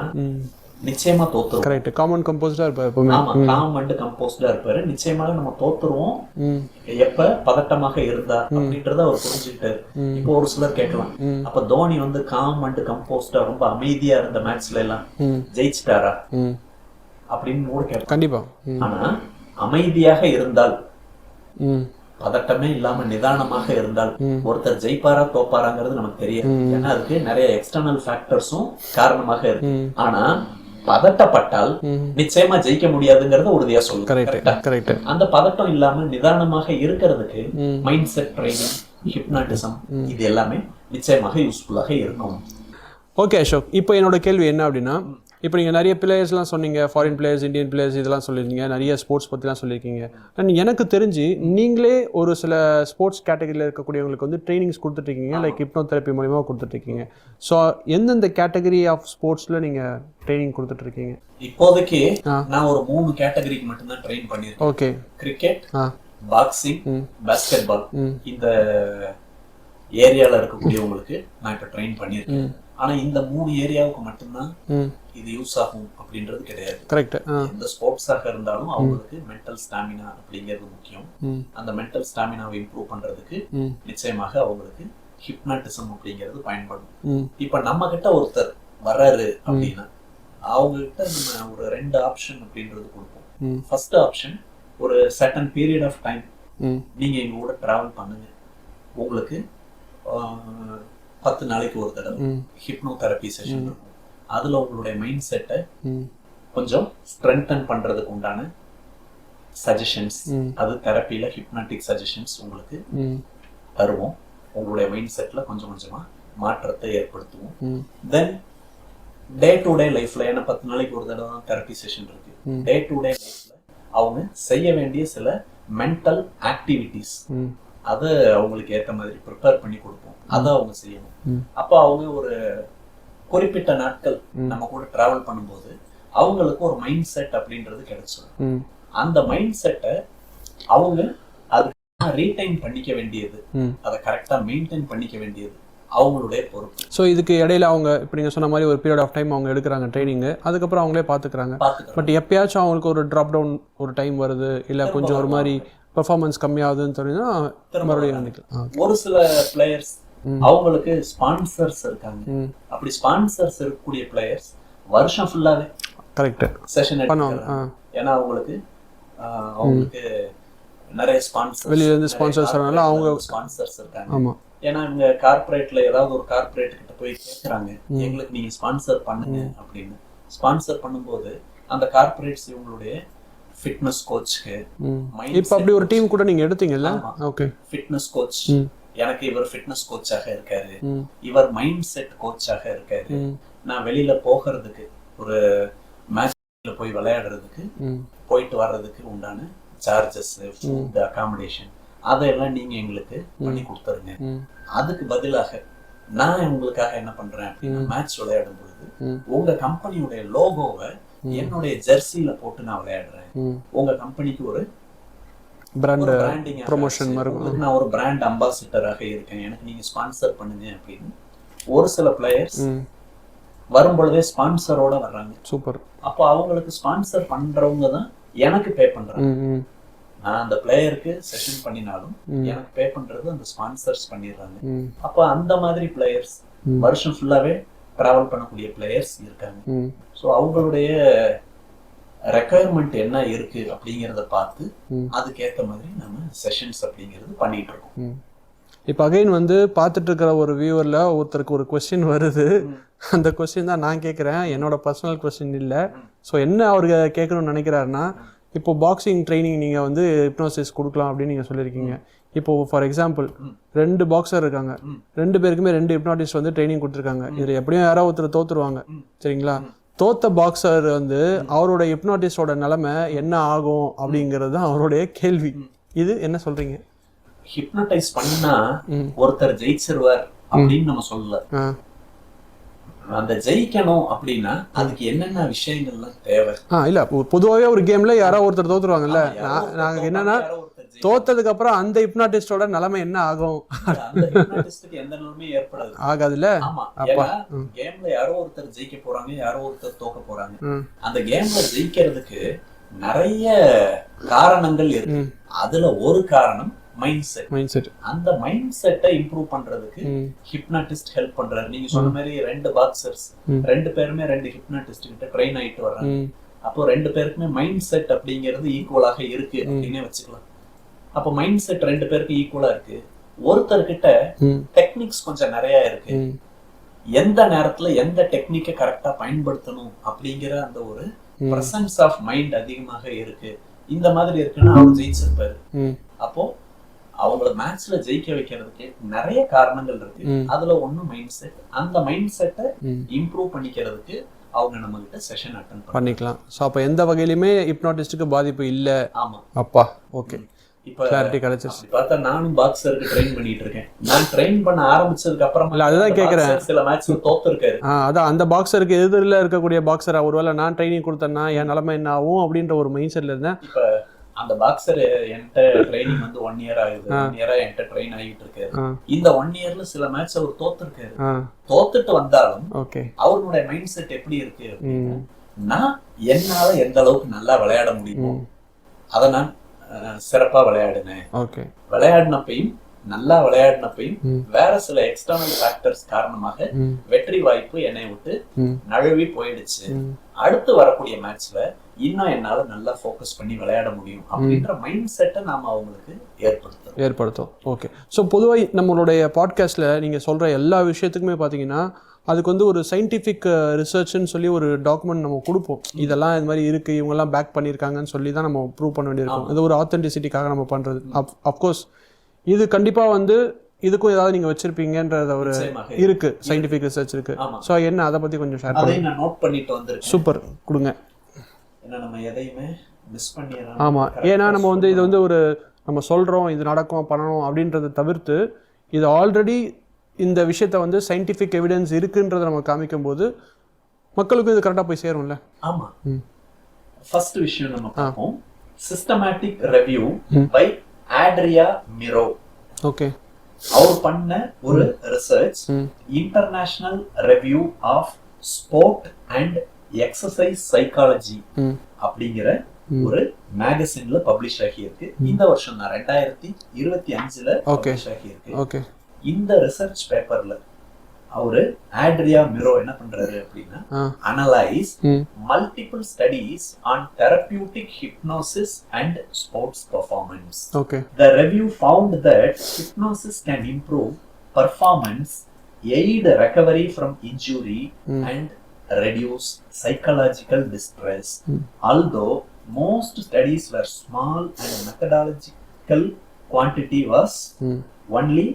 நிச்சயமா தோத்துருவோம். கரெக்ட். காமன் கம்போஸ்டா இருப்பாரு. ஆமா, காம் அண்ட் கம்போஸ்டா இருப்பாரு. நிச்சயமாக நம்ம தோத்துருவோம் எப்ப பதட்டமாக இருந்தா அப்படின்றத அவர் புரிஞ்சுக்கிட்டாரு. இப்போ ஒரு சிலர் கேட்கலாம், அப்ப தோனி வந்து காம் அண்ட் கம்போஸ்டா ரொம்ப அமைதியா இருந்த மேட்ச்ல எல்லாம் ஜெயிச்சிட்டாரா அப்படின்னு கூட கேட்பாங்க. கண்டிப்பா. ஆனா அமைதியாக இருந்தால், பதட்டமே இல்லாம நிதானமாக இருந்தால் ஒருத்தர் ஜெயிப்பாரா தோப்பாராங்கிறது நமக்கு தெரியாது. ஏன்னா அதுக்கு நிறைய எக்ஸ்டர்னல் ஃபேக்டர்ஸும் காரணமாக இருக்கு. ஆனா பதட்டப்பட்டால் நிச்சயமா ஜெயிக்க முடியாதுங்கறத உறுதியா சொல்லுங்க. அந்த பதட்டம் இல்லாம நிதானமாக இருக்கிறதுக்கு மைண்ட் செட் ட்ரைனிங், ஹிப்னாட்டிசம் இது எல்லாமே நிச்சயமாக யூஸ்ஃபுல்லாக இருக்கும். ஓகே அசோக், இப்போ என்னோட கேள்வி என்ன அப்படின்னா, இப்போ நீங்கள் நிறைய பிளேயர்ஸ்லாம் சொன்னீங்க, ஃபாரின் பிளேயர்ஸ், இந்தியன் பிளேயர்ஸ் இதெல்லாம் சொல்லியிருக்கீங்க, நிறைய ஸ்போர்ட்ஸ் பற்றிலாம் சொல்லியிருக்கீங்க. அண்ட் எனக்கு தெரிஞ்சு நீங்களே ஒரு சில ஸ்போர்ட்ஸ் கேட்டகரியில் இருக்கக்கூடியவங்களுக்கு வந்து ட்ரைனிங்ஸ் கொடுத்துட்ருக்கீங்க, லைக் ஹிப்னோ தெரப்பி மூலிமா கொடுத்துட்ருக்கீங்க. ஸோ எந்தெந்த கேட்டகரி ஆஃப் ஸ்போர்ட்ஸில் நீங்கள் ட்ரைனிங் கொடுத்துட்ருக்கீங்க? இப்போதைக்கு நான் ஒரு 3 கேட்டகரிக்கு மட்டும்தான் ட்ரெயின் பண்ணியிருக்கேன். ஓகே. கிரிக்கெட், பாக்ஸிங், பாஸ்கெட்பால், இந்த ஏரியாவில் இருக்கக்கூடியவங்களுக்கு நான் இப்போ ட்ரெயின் பண்ணியிருக்கேன். ஆனா இந்த 3 ஏரியாவுக்கு மட்டும்தான் இது யூஸ் ஆகும் அப்படின்றது கிடையாது. கரெக்ட். எந்த ஸ்போர்ட்ஸாக இருந்தாலும் அவங்களுக்கு மென்டல் ஸ்டாமினா அப்படிங்கிறது முக்கியம். அந்த மென்டல் ஸ்டாமினாவை இம்ப்ரூவ் பண்றதுக்கு நிச்சயமாக அவங்களுக்கு ஹிப்னாட்டிசம் அப்படிங்கிறது பயன்படும். இப்ப நம்ம கிட்ட ஒருத்தர் வர்றாரு அப்படின்னா அவங்க கிட்ட நம்ம ஒரு 2 ஆப்ஷன் அப்படின்றது கொடுப்போம். ஃபர்ஸ்ட் ஆப்ஷன், ஒரு சர்டன் பீரியட் ஆஃப் டைம் நீங்க எங்க கூட டிராவல் பண்ணுங்க, உங்களுக்கு 10 நாளைக்கு ஒரு தடவை ஹிப்னோ தெரப்பி செஷன் இருக்கும். அதுல உங்களுடைய மைண்ட் செட்டை கொஞ்சம் ஸ்ட்ரென்தன் பண்றதுக்கு உண்டான சஜஷன்ஸ், அது தெரப்பியில ஹிப்னாட்டிக் சஜஷன்ஸ் உங்களுக்கு தருவோம். உங்களுடைய மைண்ட் செட்ல கொஞ்சம் கொஞ்சமா மாற்றத்தை ஏற்படுத்துவோம். தென் டே டு டே லைஃப்ல, ஏன்னா 10 நாளைக்கு ஒரு தடவை தான் தெரப்பி செஷன் இருக்கு, டே டு டே லைஃப்ல அவங்க செய்ய வேண்டிய சில மென்டல் ஆக்டிவிட்டிஸ் அதை அவங்களுக்கு ஏற்ற மாதிரி ப்ரிப்பேர் பண்ணி கொடுப்போம். அதை அவங்க செய்யணும். அப்போ அவங்க ஒரு குறிப்பிட்ட நாட்கள் நம்ம கூட டிராவல் பண்ணும்போது அவங்களுக்கு ஒரு மைண்ட் செட் அப்படின்றது கிடைச்சிடும். அந்த மைண்ட் செட்டை அவங்க அதுக்கு ரீடைன் பண்ணிக்க வேண்டியது, அதை கரெக்டா மெயின்டைன் பண்ணிக்க வேண்டியது அவங்களுடைய பொறுப்பு. ஸோ இதுக்கு இடையில அவங்க இப்போ நீங்கள் சொன்ன மாதிரி ஒரு பீரியட் ஆஃப் டைம் அவங்க எடுக்கிறாங்க ட்ரைனிங்கு, அதுக்கப்புறம் அவங்களே பார்த்துக்கிறாங்க. பட் எப்பயாச்சும் அவங்களுக்கு ஒரு ட்ராப் டவுன் ஒரு டைம் வருது, இல்லை கொஞ்சம் ஒரு மாதிரி பெர்ஃபார்மன்ஸ் கம்மியாகுதுன்னு தெரியுதுன்னா மறுபடியும் நினைக்கலாம். ஒரு சில பிளேயர்ஸ் அவங்களுக்கு ஸ்பான்சர்ஸ் இருக்காங்க. அப்படி ஸ்பான்சர்ஸ் இருக்கக்கூடிய பிளேயர்ஸ் வருஷம் ஃபுல்லாவே கரெக்ட் செஷன் எடுப்பாங்க. ஏன்னா அவங்களுக்கு நிறைய ஸ்பான்சர்ஸ், வெளியில இருந்து ஸ்பான்சர்ஸ் வரனால அவங்க ஸ்பான்சர்ஸ் இருக்காங்க. ஆமா, ஏன்னா இவங்க கார்ப்பரேட்ல ஏதாவது ஒரு கார்ப்பரேட் கிட்ட போய் கேக்குறாங்க, எங்களுக்கு நீங்க ஸ்பான்சர் பண்ணுங்க அப்படின்னு. ஸ்பான்சர் பண்ணும்போது அந்த கார்ப்பரேட்ஸ் இவங்களுடைய ஃபிட்னஸ் கோச்சுக்கு, இப்போ அப்படி ஒரு டீம் கூட நீங்க எடுத்தீங்கல்ல, ஓகே, ஃபிட்னஸ் கோச், எனக்கு இவர் ஃபிட்னஸ் கோச்சாக இருக்காரு, இவர் மைண்ட் செட் கோச்சாக இருக்காரு, நான் வெளியில போகிறதுக்கு, ஒரு மேட்ச்ல போய் விளையாடுறதுக்கு, போயிட்டு வர்றதுக்கு உண்டான சார்ஜஸ், ஃபுட், அகாமடேஷன் அதெல்லாம் நீங்க எங்களுக்கு பண்ணி கொடுத்துருங்க. அதுக்கு பதிலாக நான் உங்களுக்காக என்ன பண்றேன் அப்படின்னா, மேட்ச் விளையாடும் பொழுது உங்க கம்பெனியுடைய லோகோவை என்னுடைய ஜெர்சியில போட்டு நான் விளையாடுறேன். உங்க கம்பெனிக்கு ஒரு பிராண்டிங் ப்ரமோஷன் மாதிரி நான் ஒரு பிராண்ட் அம்பாசிடராக இருக்கேன், எனக்கு நீங்க ஸ்பான்சர் பண்ணுங்க அப்படின்னு ஒரு சில பிளேயர்ஸ் வரும்பொழுதே ஸ்பான்சரோட வர்றாங்க. சூப்பர். அப்போ அவங்களுக்கு ஸ்பான்சர் பண்றவங்க தான் எனக்கு பே பண்றாங்க. நான் அந்த பிளேயருக்கு செஷன் பண்ணினாலும் எனக்கு பே பண்றது அந்த ஸ்பான்சர்ஸ் பண்ணிடுறாங்க. அப்போ அந்த மாதிரி பிளேயர்ஸ் வருஷம் ஃபுல்லாவே டிராவல் பண்ணக்கூடிய பிளேயர்ஸ் இருக்காங்க. ஸோ அவங்களுடைய ரெக்குயர்மெண்ட் என்ன இருக்கு அப்படிங்கிறத பார்த்து அதுக்கேற்ற மாதிரி நம்ம செஷன்ஸ் அப்படிங்கிறது பண்ணிட்டு இருக்கோம். இப்போ அகைன் வந்து பார்த்துட்டு இருக்கிற ஒரு வியூவரில் ஒருத்தருக்கு ஒரு கொஸ்டின் வருது. அந்த கொஸ்டின் தான் நான் கேட்குறேன், என்னோட பர்சனல் கொஸ்டின் இல்லை. ஸோ என்ன அவருக்கு கேட்கணும்னு நினைக்கிறாருன்னா, இப்போ பாக்ஸிங் ட்ரைனிங் நீங்கள் வந்து ஹிப்னோசிஸ் கொடுக்கலாம் அப்படின்னு நீங்கள் சொல்லியிருக்கீங்க. இப்போ ஃபார் எக்ஸாம்பிள் 2 பாக்ஸர் இருக்காங்க, 2 பேருக்குமே 2 ஹிப்னாட்டிஸ்ட் வந்து ட்ரைனிங் கொடுத்துருக்காங்க. இதில் எப்படியும் யாராவது ஒருத்தர் தோத்துருவாங்க, சரிங்களா? தோத்த பாக்ஸர் வந்து அவரோட ஹிப்னாட்டிஸ்டோட நிலைமை என்ன ஆகும் அப்படிங்கிறது தான் அவருடைய கேள்வி. இது என்ன சொல்றீங்க? ஹிப்னடைஸ் பண்ணா ஒருத்தர் ஜெயிச்சிருவார் அப்படின்னு நம்ம சொல்லல. அந்த ஜெயிக்கணும் அப்படின்னா அதுக்கு என்னென்ன விஷயங்கள்லாம் தேவை? இல்ல பொதுவாகவே ஒரு கேம்ல யாராவது ஒருத்தர் தோத்துருவாங்கல்ல. நாங்க என்னன்னா தோத்ததுக்கு அப்புறம் அந்த ஹிப்னாட்டிஸ்டோட நிலைமை என்ன ஆகும்? எந்த நிலைமையும் ஏற்படாது, ஆகாதுல்ல. கேம்ல யாரோ ஒருத்தர் ஜெயிக்க போறாங்க, யாரோ ஒருத்தர் தோக்க போறாங்க. அந்த கேம்ல ஜெயிக்கிறதுக்கு நிறைய காரணங்கள் இருக்கு. அதுல ஒரு காரணம் மைண்ட் செட். அந்த மைண்ட் செட்டை இம்ப்ரூவ் பண்றதுக்கு ஹிப்னாட்டிஸ்ட் ஹெல்ப் பண்றாரு. நீங்க சொன்ன மாதிரி 2 பாக்ஸர்ஸ் 2 பேருமே 2 ஹிப்னாட்டிஸ்ட் கிட்ட ட்ரெயின் ஆயிட்டு வர்றாங்க. அப்போ 2 பேருக்குமே மைண்ட் செட் அப்படிங்கிறது ஈக்குவலாக இருக்கு அப்படின்னே வச்சுக்கலாம். அப்போ மைண்ட் செட் 2 பேருக்கு ஈக்குவலா இருக்கு. ஒருத்தர்கிட்ட டெக்னிக்ஸ் கொஞ்சம் நிறைய இருக்கு. எந்த நேரத்துல எந்த டெக்னிக்கை கரெக்டா பயன்படுத்தணும் அப்படிங்கிற அந்த ஒரு பிரசன்ஸ் ஆஃப் மைண்ட் அதிகமாக இருக்கு. இந்த மாதிரி இருக்குன்னா அவர் ஜெயிச்சிருப்பாரு. அப்போ அவங்கள மேட்ச்ல ஜெயிக்க வைக்கிறதுக்கு நிறைய காரணங்கள் இருக்கு. அதுல ஒண்ணு மைண்ட் செட். அந்த மைண்ட் செட்டை இம்ப்ரூவ் பண்ணிக்கிறதுக்கு அவங்க நம்ம கிட்ட செஷன் அட்டெண்ட் பண்ணிக்கலாம். சோ அப்ப எந்த வகையிலுமே ஹிப்னாட்டிஸ்டுக்கு பாதிப்பு இல்ல. ஆமா அப்பா ஓகே, இப்ப கிளாரிட்டி கிடைச்சிருச்சு. பார்த்தா நானும் பாக்ஸருக்கு ட்ரெயின் பண்ணிட்டு இருக்கேன். நான் ட்ரெயின் பண்ண ஆரம்பிச்சதுக்கு அப்புறம் அதுதான் கேக்குறேன், சில மேட்ச்ல தோத்துருக்காரு. அதான் அந்த பாக்ஸருக்கு எதிரில் இருக்கக்கூடிய பாக்ஸர் ஒருவேளை நான் ட்ரைனிங் கொடுத்தேன்னா என் நிலைமை என்ன ஆகும் அப்படின்ற ஒரு மைண்ட் செட்ல இருந்தேன். இப்ப அந்த பாக்ஸர் என்கிட்ட ட்ரைனிங் வந்து 1 இயர் ஆகுது. 1 இயரா என்கிட்ட ட்ரெயின் ஆகிட்டு இருக்காரு. இந்த 1 இயர்ல சில மேட்ச் அவர் தோத்துருக்காரு. தோத்துட்டு வந்தாலும் அவருடைய மைண்ட் செட் எப்படி இருக்கு அப்படின்னா, நான் என்னால எந்த அளவுக்கு நல்லா விளையாட முடியுமோ அதை நான் சிறப்பா விளையாடுனேன். விளையாடினப்பையும் நல்லா விளையாடினப்பையும் வேற சில எக்ஸ்டர்னல் ஃபேக்டர்ஸ் காரணமாக வெற்றி வாய்ப்பு என்னை விட்டு நழுவி போயிடுச்சு. அடுத்து வரக்கூடிய மேட்ச்ல இன்னும் என்னால நல்லா ஃபோக்கஸ் பண்ணி விளையாட முடியும் அப்படின்ற மைண்ட் செட்டை நாம அவங்களுக்கு ஏற்படுத்தும். ஓகே, ஸோ பொதுவாக நம்மளுடைய பாட்காஸ்ட்ல நீங்க சொல்ற எல்லா விஷயத்துக்குமே பார்த்தீங்கன்னா அதுக்கு வந்து ஒரு சயின்டிஃபிக் ரிசர்ச்னு சொல்லி ஒரு டாக்குமெண்ட் நம்ம கொடுப்போம். இதெல்லாம் இது மாதிரி இருக்கு, இவங்கெல்லாம் பேக் பண்ணியிருக்காங்கன்னு சொல்லி தான் நம்ம ப்ரூவ் பண்ண வேண்டியிருக்கும். இது ஒரு ஆத்தென்டிசிட்டிக்காக நம்ம பண்றது. அஃப்கோர்ஸ் இது கண்டிப்பா வந்து இதுக்கும் ஏதாவது நீங்க வச்சிருப்பீங்கன்றத ஒரு இருக்கு, சயின்டிஃபிக் ரிசர்ச் இருக்கு. ஸோ என்ன அதை பத்தி கொஞ்சம் ஷேர் பண்ணுங்க. நான் நோட் பண்ணிட்டு வந்திருக்கேன். சூப்பர், கொடுங்க. நம்ம எதையுமே மிஸ் பண்ணிடுறோம். ஆமா, ஏன்னா நம்ம வந்து இது வந்து ஒரு நம்ம சொல்றோம் இது நடக்கும் பண்ணணும் அப்படின்றத தவிர்த்து இது ஆல்ரெடி இந்த விஷயத்த வந்து சயின்டிஃபிக் எவிடன்ஸ் இருக்குன்றத நம்ம காமிக்கும் போது மக்களுக்கு இது கரெக்டா போய் சேரும்ல. ஆமா, ஃபர்ஸ்ட் விஷயம் நம்ம பார்ப்போம். Systematic review by Adria Miro. Okay, அவர் பண்ண ஒரு research international review of sport and exercise psychology அப்படிங்கிற ஒரு மேகசின்ல பப்ளிஷ் ஆகியிருக்கு. இந்த வருஷம் தான் 2025ல பப்ளிஷ் ஆகியிருக்கு. இந்த ரிசர்ச் பேப்பர்ல அவரு ஆட்ரியா மிரோ என்ன பண்றாரு அப்படின்னா, analyse multiple studies on therapeutic hypnosis and sports performance. The review found that hypnosis can improve performance, aid recovery from injury and reduce psychological distress. Although most studies were small and methodological quantity was only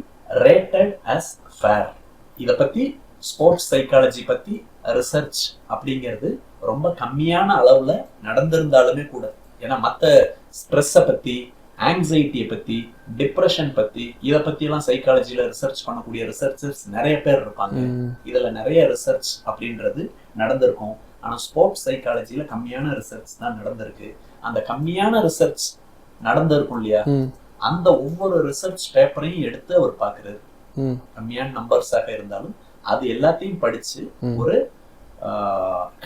rated as fair. இத பத்தி sports psychology பத்தி research அப்படிங்கிறது ரொம்ப கம்மியான அளவுல நடந்திருந்தாலுமே கூட, ஏன்னா மத்த ஸ்ட்ரெஸ்ஸை பத்தி, ஆங்ஸைட்டியை பத்தி, டிப்ரெஷன் பத்தி, இதை பத்தி எல்லாம் சைக்காலஜில ரிசர்ச் பண்ணக்கூடிய ரிசர்ச்சர்ஸ் நிறைய பேர் இருப்பாங்க. இதுல நிறைய ரிசர்ச் அப்படின்றது நடந்திருக்கும். ஆனா ஸ்போர்ட்ஸ் சைக்காலஜில கம்மியான ரிசர்ச் தான் நடந்திருக்கு. அந்த கம்மியான ரிசர்ச் நடந்திருக்கும் இல்லையா, அந்த ஒவ்வொரு ரிசர்ச் பேப்பரையும் எடுத்து அவர் பாக்குறாரு. கம்மியான நம்பர்ஸாக இருந்தாலும் அது எல்லாத்தையும் படிச்சு ஒரு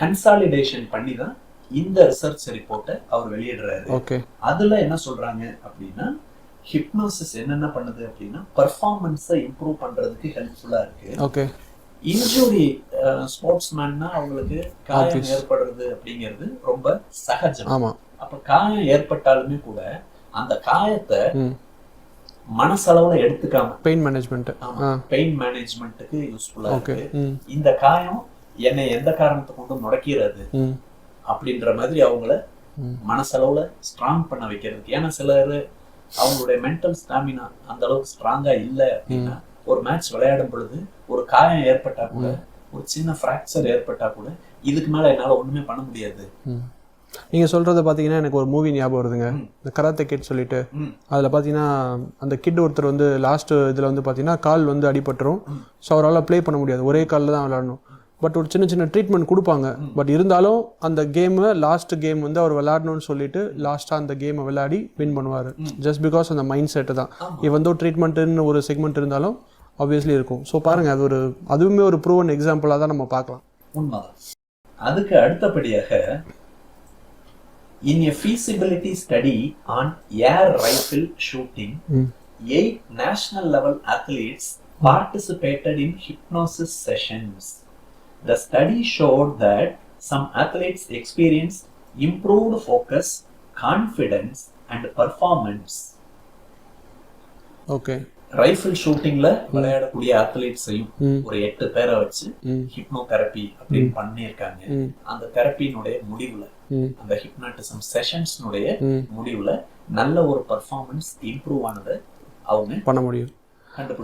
கன்சாலிடேஷன் பண்ணி தான் இந்த ரிசர்ச் ரிப்போர்ட்டை அவர் வெளியிடுறாரு. அதுல என்ன சொல்றாங்க அப்படின்னா, ஹிப்னோசிஸ் என்னென்ன பண்ணுது அப்படின்னா பெர்ஃபார்மன்ஸை இம்ப்ரூவ் பண்றதுக்கு ஹெல்ப்ஃபுல்லா இருக்கு. இன்ஜூரி ஸ்போர்ட்ஸ் மேன்னா அவங்களுக்கு காயம் ஏற்படுறது அப்படிங்கிறது ரொம்ப சகஜம். அப்ப காயம் ஏற்பட்டாலுமே கூட அந்த காயத்தை மனசளவுல எடுத்துக்காம பெயின் மேனேஜ்மெண்ட்டுக்கு யூஸ்ஃபுல்லா இருக்கு. இந்த காயம் என்னை எந்த காரணத்தை கொண்டு முடக்கிறது அப்படின்ற மாதிரி அவங்கள மனசளவுல ஸ்ட்ராங் பண்ண வைக்கிறதுக்கு. ஏன்னா சிலர் அவங்களுடைய மென்டல் ஸ்டாமினா அந்த அளவுக்கு ஸ்ட்ராங்கா இல்லை அப்படின்னா ஒரு மேட்ச் விளையாடும் பொழுது ஒரு காயம் ஏற்பட்டா கூட, ஒரு சின்ன ஃப்ராக்சர் ஏற்பட்டா கூட இதுக்கு மேல என்னால ஒண்ணுமே பண்ண முடியாது. நீங்க சொல்றத பாத்தீங்கன்னா எனக்கு ஒரு மூவி ஞாபகம் வருதுங்க, இந்த கராத்தே கிட் சொல்லிட்டு. அதுல பாத்தீங்கன்னா அந்த கிட் ஒருத்தர் வந்து லாஸ்ட் இதுல வந்து பாத்தீங்கன்னா கால் வந்து அடிபட்டுரும். ஸோ அவரால் ப்ளே பண்ண முடியாது, ஒரே காலில் தான் விளையாடணும். பட் ஒரு சின்ன சின்ன ட்ரீட்மெண்ட் கொடுப்பாங்க. பட் இருந்தாலும் அந்த கேமை லாஸ்ட் கேம் வந்து அவர் விளையாடணும்னு சொல்லிட்டு லாஸ்ட்டாக அந்த கேமை விளையாடி வின் பண்ணுவார். ஜஸ்ட் பிகாஸ் அந்த மைண்ட் செட்டு தான். இவன் ட்ரீட்மெண்ட்டுன்னு ஒரு செக்மெண்ட் இருந்தாலும் ஆப்வியஸ்லி இருக்கும். ஸோ பாருங்க, அதுவுமே ஒரு ப்ரூவன் எக்ஸாம்பிளாக தான் நம்ம பார்க்கலாம். உண்மைதான். அதுக்கு அடுத்தபடியாக in a feasibility study on air rifle shooting, 8 national level athletes participated in hypnosis sessions. The study showed that some athletes experienced improved focus, confidence and performance. Okay. Rifle ஷூட்டிங்ல விளையாடக்கூடிய அத்லீட்ஸையும் ஒரு 8 பேரை வச்சு ஹிப்னோ தெரப்பி அப்படின்னு பண்ணியிருக்காங்க. அந்த தெரப்பியினுடைய முடிவுல, அந்த ஹிப்னாட்டிசம் செஷன்ஸ்னுடைய முடிவுல நல்ல ஒரு பர்ஃபார்மன்ஸ் இம்ப்ரூவ் ஆனதை அவங்க பண்ண முடியும்.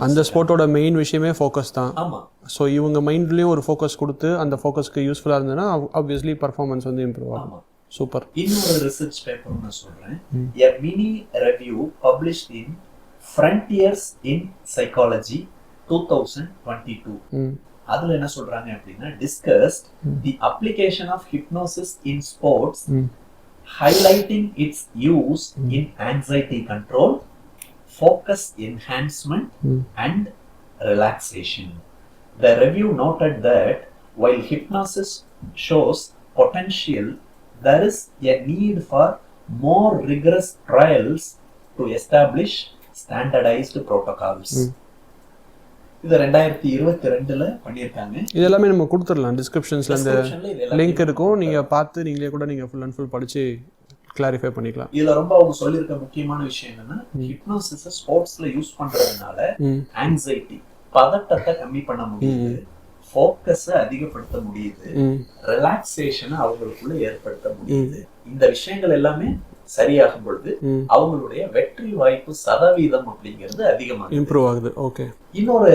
அந்த ஸ்போர்ட்டோட மெயின் விஷயமே ஃபோக்கஸ் தான். ஆமா. ஸோ இவங்க மைண்ட்லயும் ஒரு ஃபோக்கஸ் கொடுத்து அந்த ஃபோக்கஸ்க்கு யூஸ்ஃபுல்லா இருந்ததுன்னா ஆப்வியஸ்லி பர்ஃபார்மன்ஸ் வந்து இம்ப்ரூவ் ஆகும். சூப்பர். இன்னொரு ரிசர்ச் பேப்பர் நான் சொல்றேன். A mini review published in Frontiers in Psychology 2022. அதுல என்ன சொல்றாங்க அப்படின்னா, discussed the application of hypnosis in sports, highlighting its use in anxiety control, focus enhancement and relaxation. The review noted that while hypnosis shows potential, there is a need for more rigorous trials to establish standardized protocols. இது 2022ல பண்ணிருக்காங்க. இது எல்லாமே நம்ம கொடுத்துடலாம் டிஸ்கிரிப்ஷன்ஸ்ல, அந்த link இருக்கும், நீங்க பார்த்து நீங்களே கூட நீங்க ஃபுல் அண்ட் ஃபுல் படிச்சு கிளாரிஃபை பண்ணிக்கலாம். இதுல ரொம்ப அவங்க சொல்லியிருக்க முக்கியமான விஷயம் என்னன்னா, ஹிப்னோசிஸ் ஸ்போர்ட்ஸ்ல யூஸ் பண்றதுனால ஆங்ஸைட்டி, பதட்டத்தை கம்மி பண்ண முடியுது, ஃபோக்கஸை அதிகப்படுத்த முடியுது, ரிலாக்ஸேஷனை அவங்களுக்குள்ள ஏற்படுத்த முடியுது. இந்த விஷயங்கள் எல்லாமே சரியாகும் பொழுது அவங்களுடைய வெற்றி வாய்ப்பு சதவீதம் அப்படிங்கிறது அதிகமாக இம்ப்ரூவ் ஆகுது. ஓகே. இன்னொரு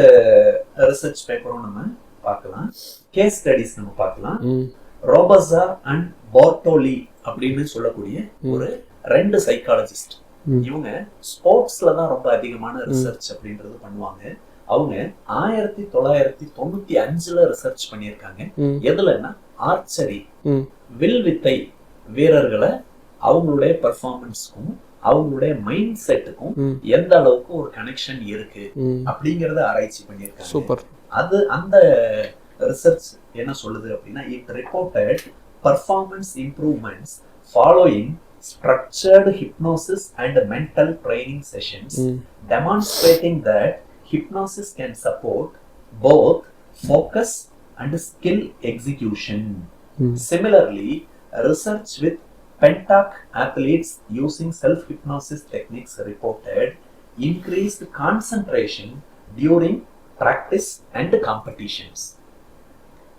ரிசர்ச் பேப்பரும் நம்ம பார்க்கலாம், கேஸ் ஸ்டடிஸ் நம்ம பார்க்கலாம். ரோபஸா அண்ட் போர்டோலி அப்படின்னு சொல்லக்கூடிய ஒரு 2 சைக்காலஜிஸ்ட். இவங்க ஸ்போர்ட்ஸ்ல தான் ரொம்ப அதிகமான ரிசர்ச் அப்படின்றது பண்ணுவாங்க. அவங்க 1995ல ரிசர்ச் பண்ணியிருக்காங்க. எதுலன்னா ஆர்ச்சரி, வில் வித்தை வீரர்களை அவங்களுடைய பெர்ஃபார்மன்ஸ்க்கும் அவங்களுடைய மைண்ட் செட்டுக்கும் எந்த அளவுக்கு ஒரு கனெக்ஷன் இருக்கு அப்படிங்கறத ஆராய்ச்சி பண்ணியிருக்காங்க. சூப்பர். அது அந்த ரிசர்ச் என்ன சொல்லுது அப்படின்னா, it reported performance improvements following structured hypnosis and mental training sessions, demonstrating that hypnosis can support both focus and skill execution. Similarly, research with pentathlete athletes using self-hypnosis techniques reported increased concentration during practice and competitions.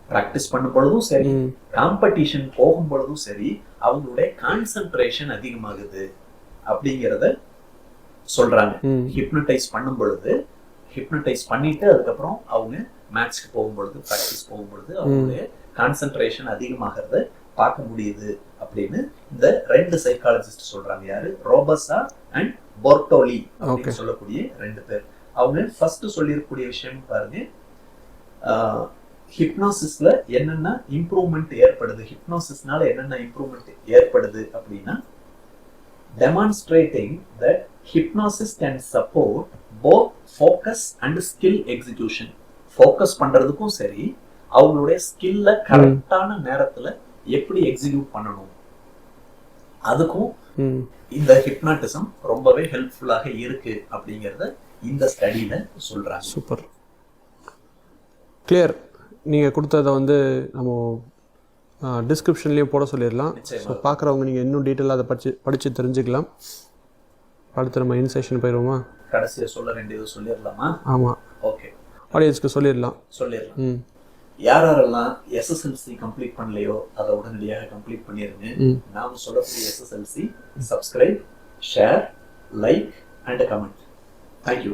Practice பண்ணும் பொழுதும் சரி, competition போகும் பொழுதும் சரி, அவங்களுடைய concentration அதிகமாகுது அப்படிங்கிறத சொல்றாங்க. ஹிப்னடைஸ் பண்ணும் பொழுது, ஹிப்னடைஸ் பண்ணிட்டு அதுக்கப்புறம் அவங்க மேட்ச்க்கு போகும் பொழுது, பிராக்டிஸ் போகும் பொழுது அவங்களுடைய கான்சென்ட்ரேஷன் அதிகமாகிறத பார்க்க முடியுது அப்படின்னு இந்த 2 சைக்காலஜிஸ்ட் சொல்றாங்க. யாரு? ரோபஸா அண்ட் போர்டோலி அப்படின்னு சொல்லக்கூடிய 2 பேர். அவங்க ஃபர்ஸ்ட் சொல்லியிருக்கக்கூடிய விஷயம் பாருங்க, ஹிப்னோசிஸ்ல என்னென்ன இம்ப்ரூவ்மெண்ட் ஏற்படுது, ஹிப்னோசிஸ்னால என்னென்ன இம்ப்ரூவ்மெண்ட் ஏற்படுது அப்படின்னா, demonstrating that hypnosis can support both focus and skill execution. Focus பண்றதுக்கும் சரி, அவங்களுடைய ஸ்கில்ல கரெக்டான நேரத்துல எப்படி எக்ஸிக்யூட் பண்ணணும் அதுக்கும் இந்த ஹிப்னாட்டிசம் ரொம்பவே ஹெல்ப்ஃபுல்லாக இருக்கு அப்படிங்கறத இந்த ஸ்டடியில சொல்றாங்க. சூப்பர். கிளியர். நீங்கள் கொடுத்ததை வந்து நம்ம டிஸ்கிரிப்ஷன்லேயும் போட சொல்லிடலாம். ஸோ பார்க்குறவங்க நீங்கள் இன்னும் டீட்டெயிலாக அதை படித்து தெரிஞ்சுக்கலாம். அடுத்து நம்ம இன்செஷன் போயிடுவோமா? கடைசியாக சொல்ல வேண்டியது சொல்லிடலாமா? ஆமாம். ஓகே. ஆடியன்ஸ்க்கு சொல்லிடலாம். யாரெல்லாம் எஸ்எஸ்எல்சி கம்ப்ளீட் பண்ணலையோ அதை உடனடியாக கம்ப்ளீட் பண்ணிருங்க. நாம சொல்லக்கூடிய SSLC subscribe, share, like and comment. Thank you.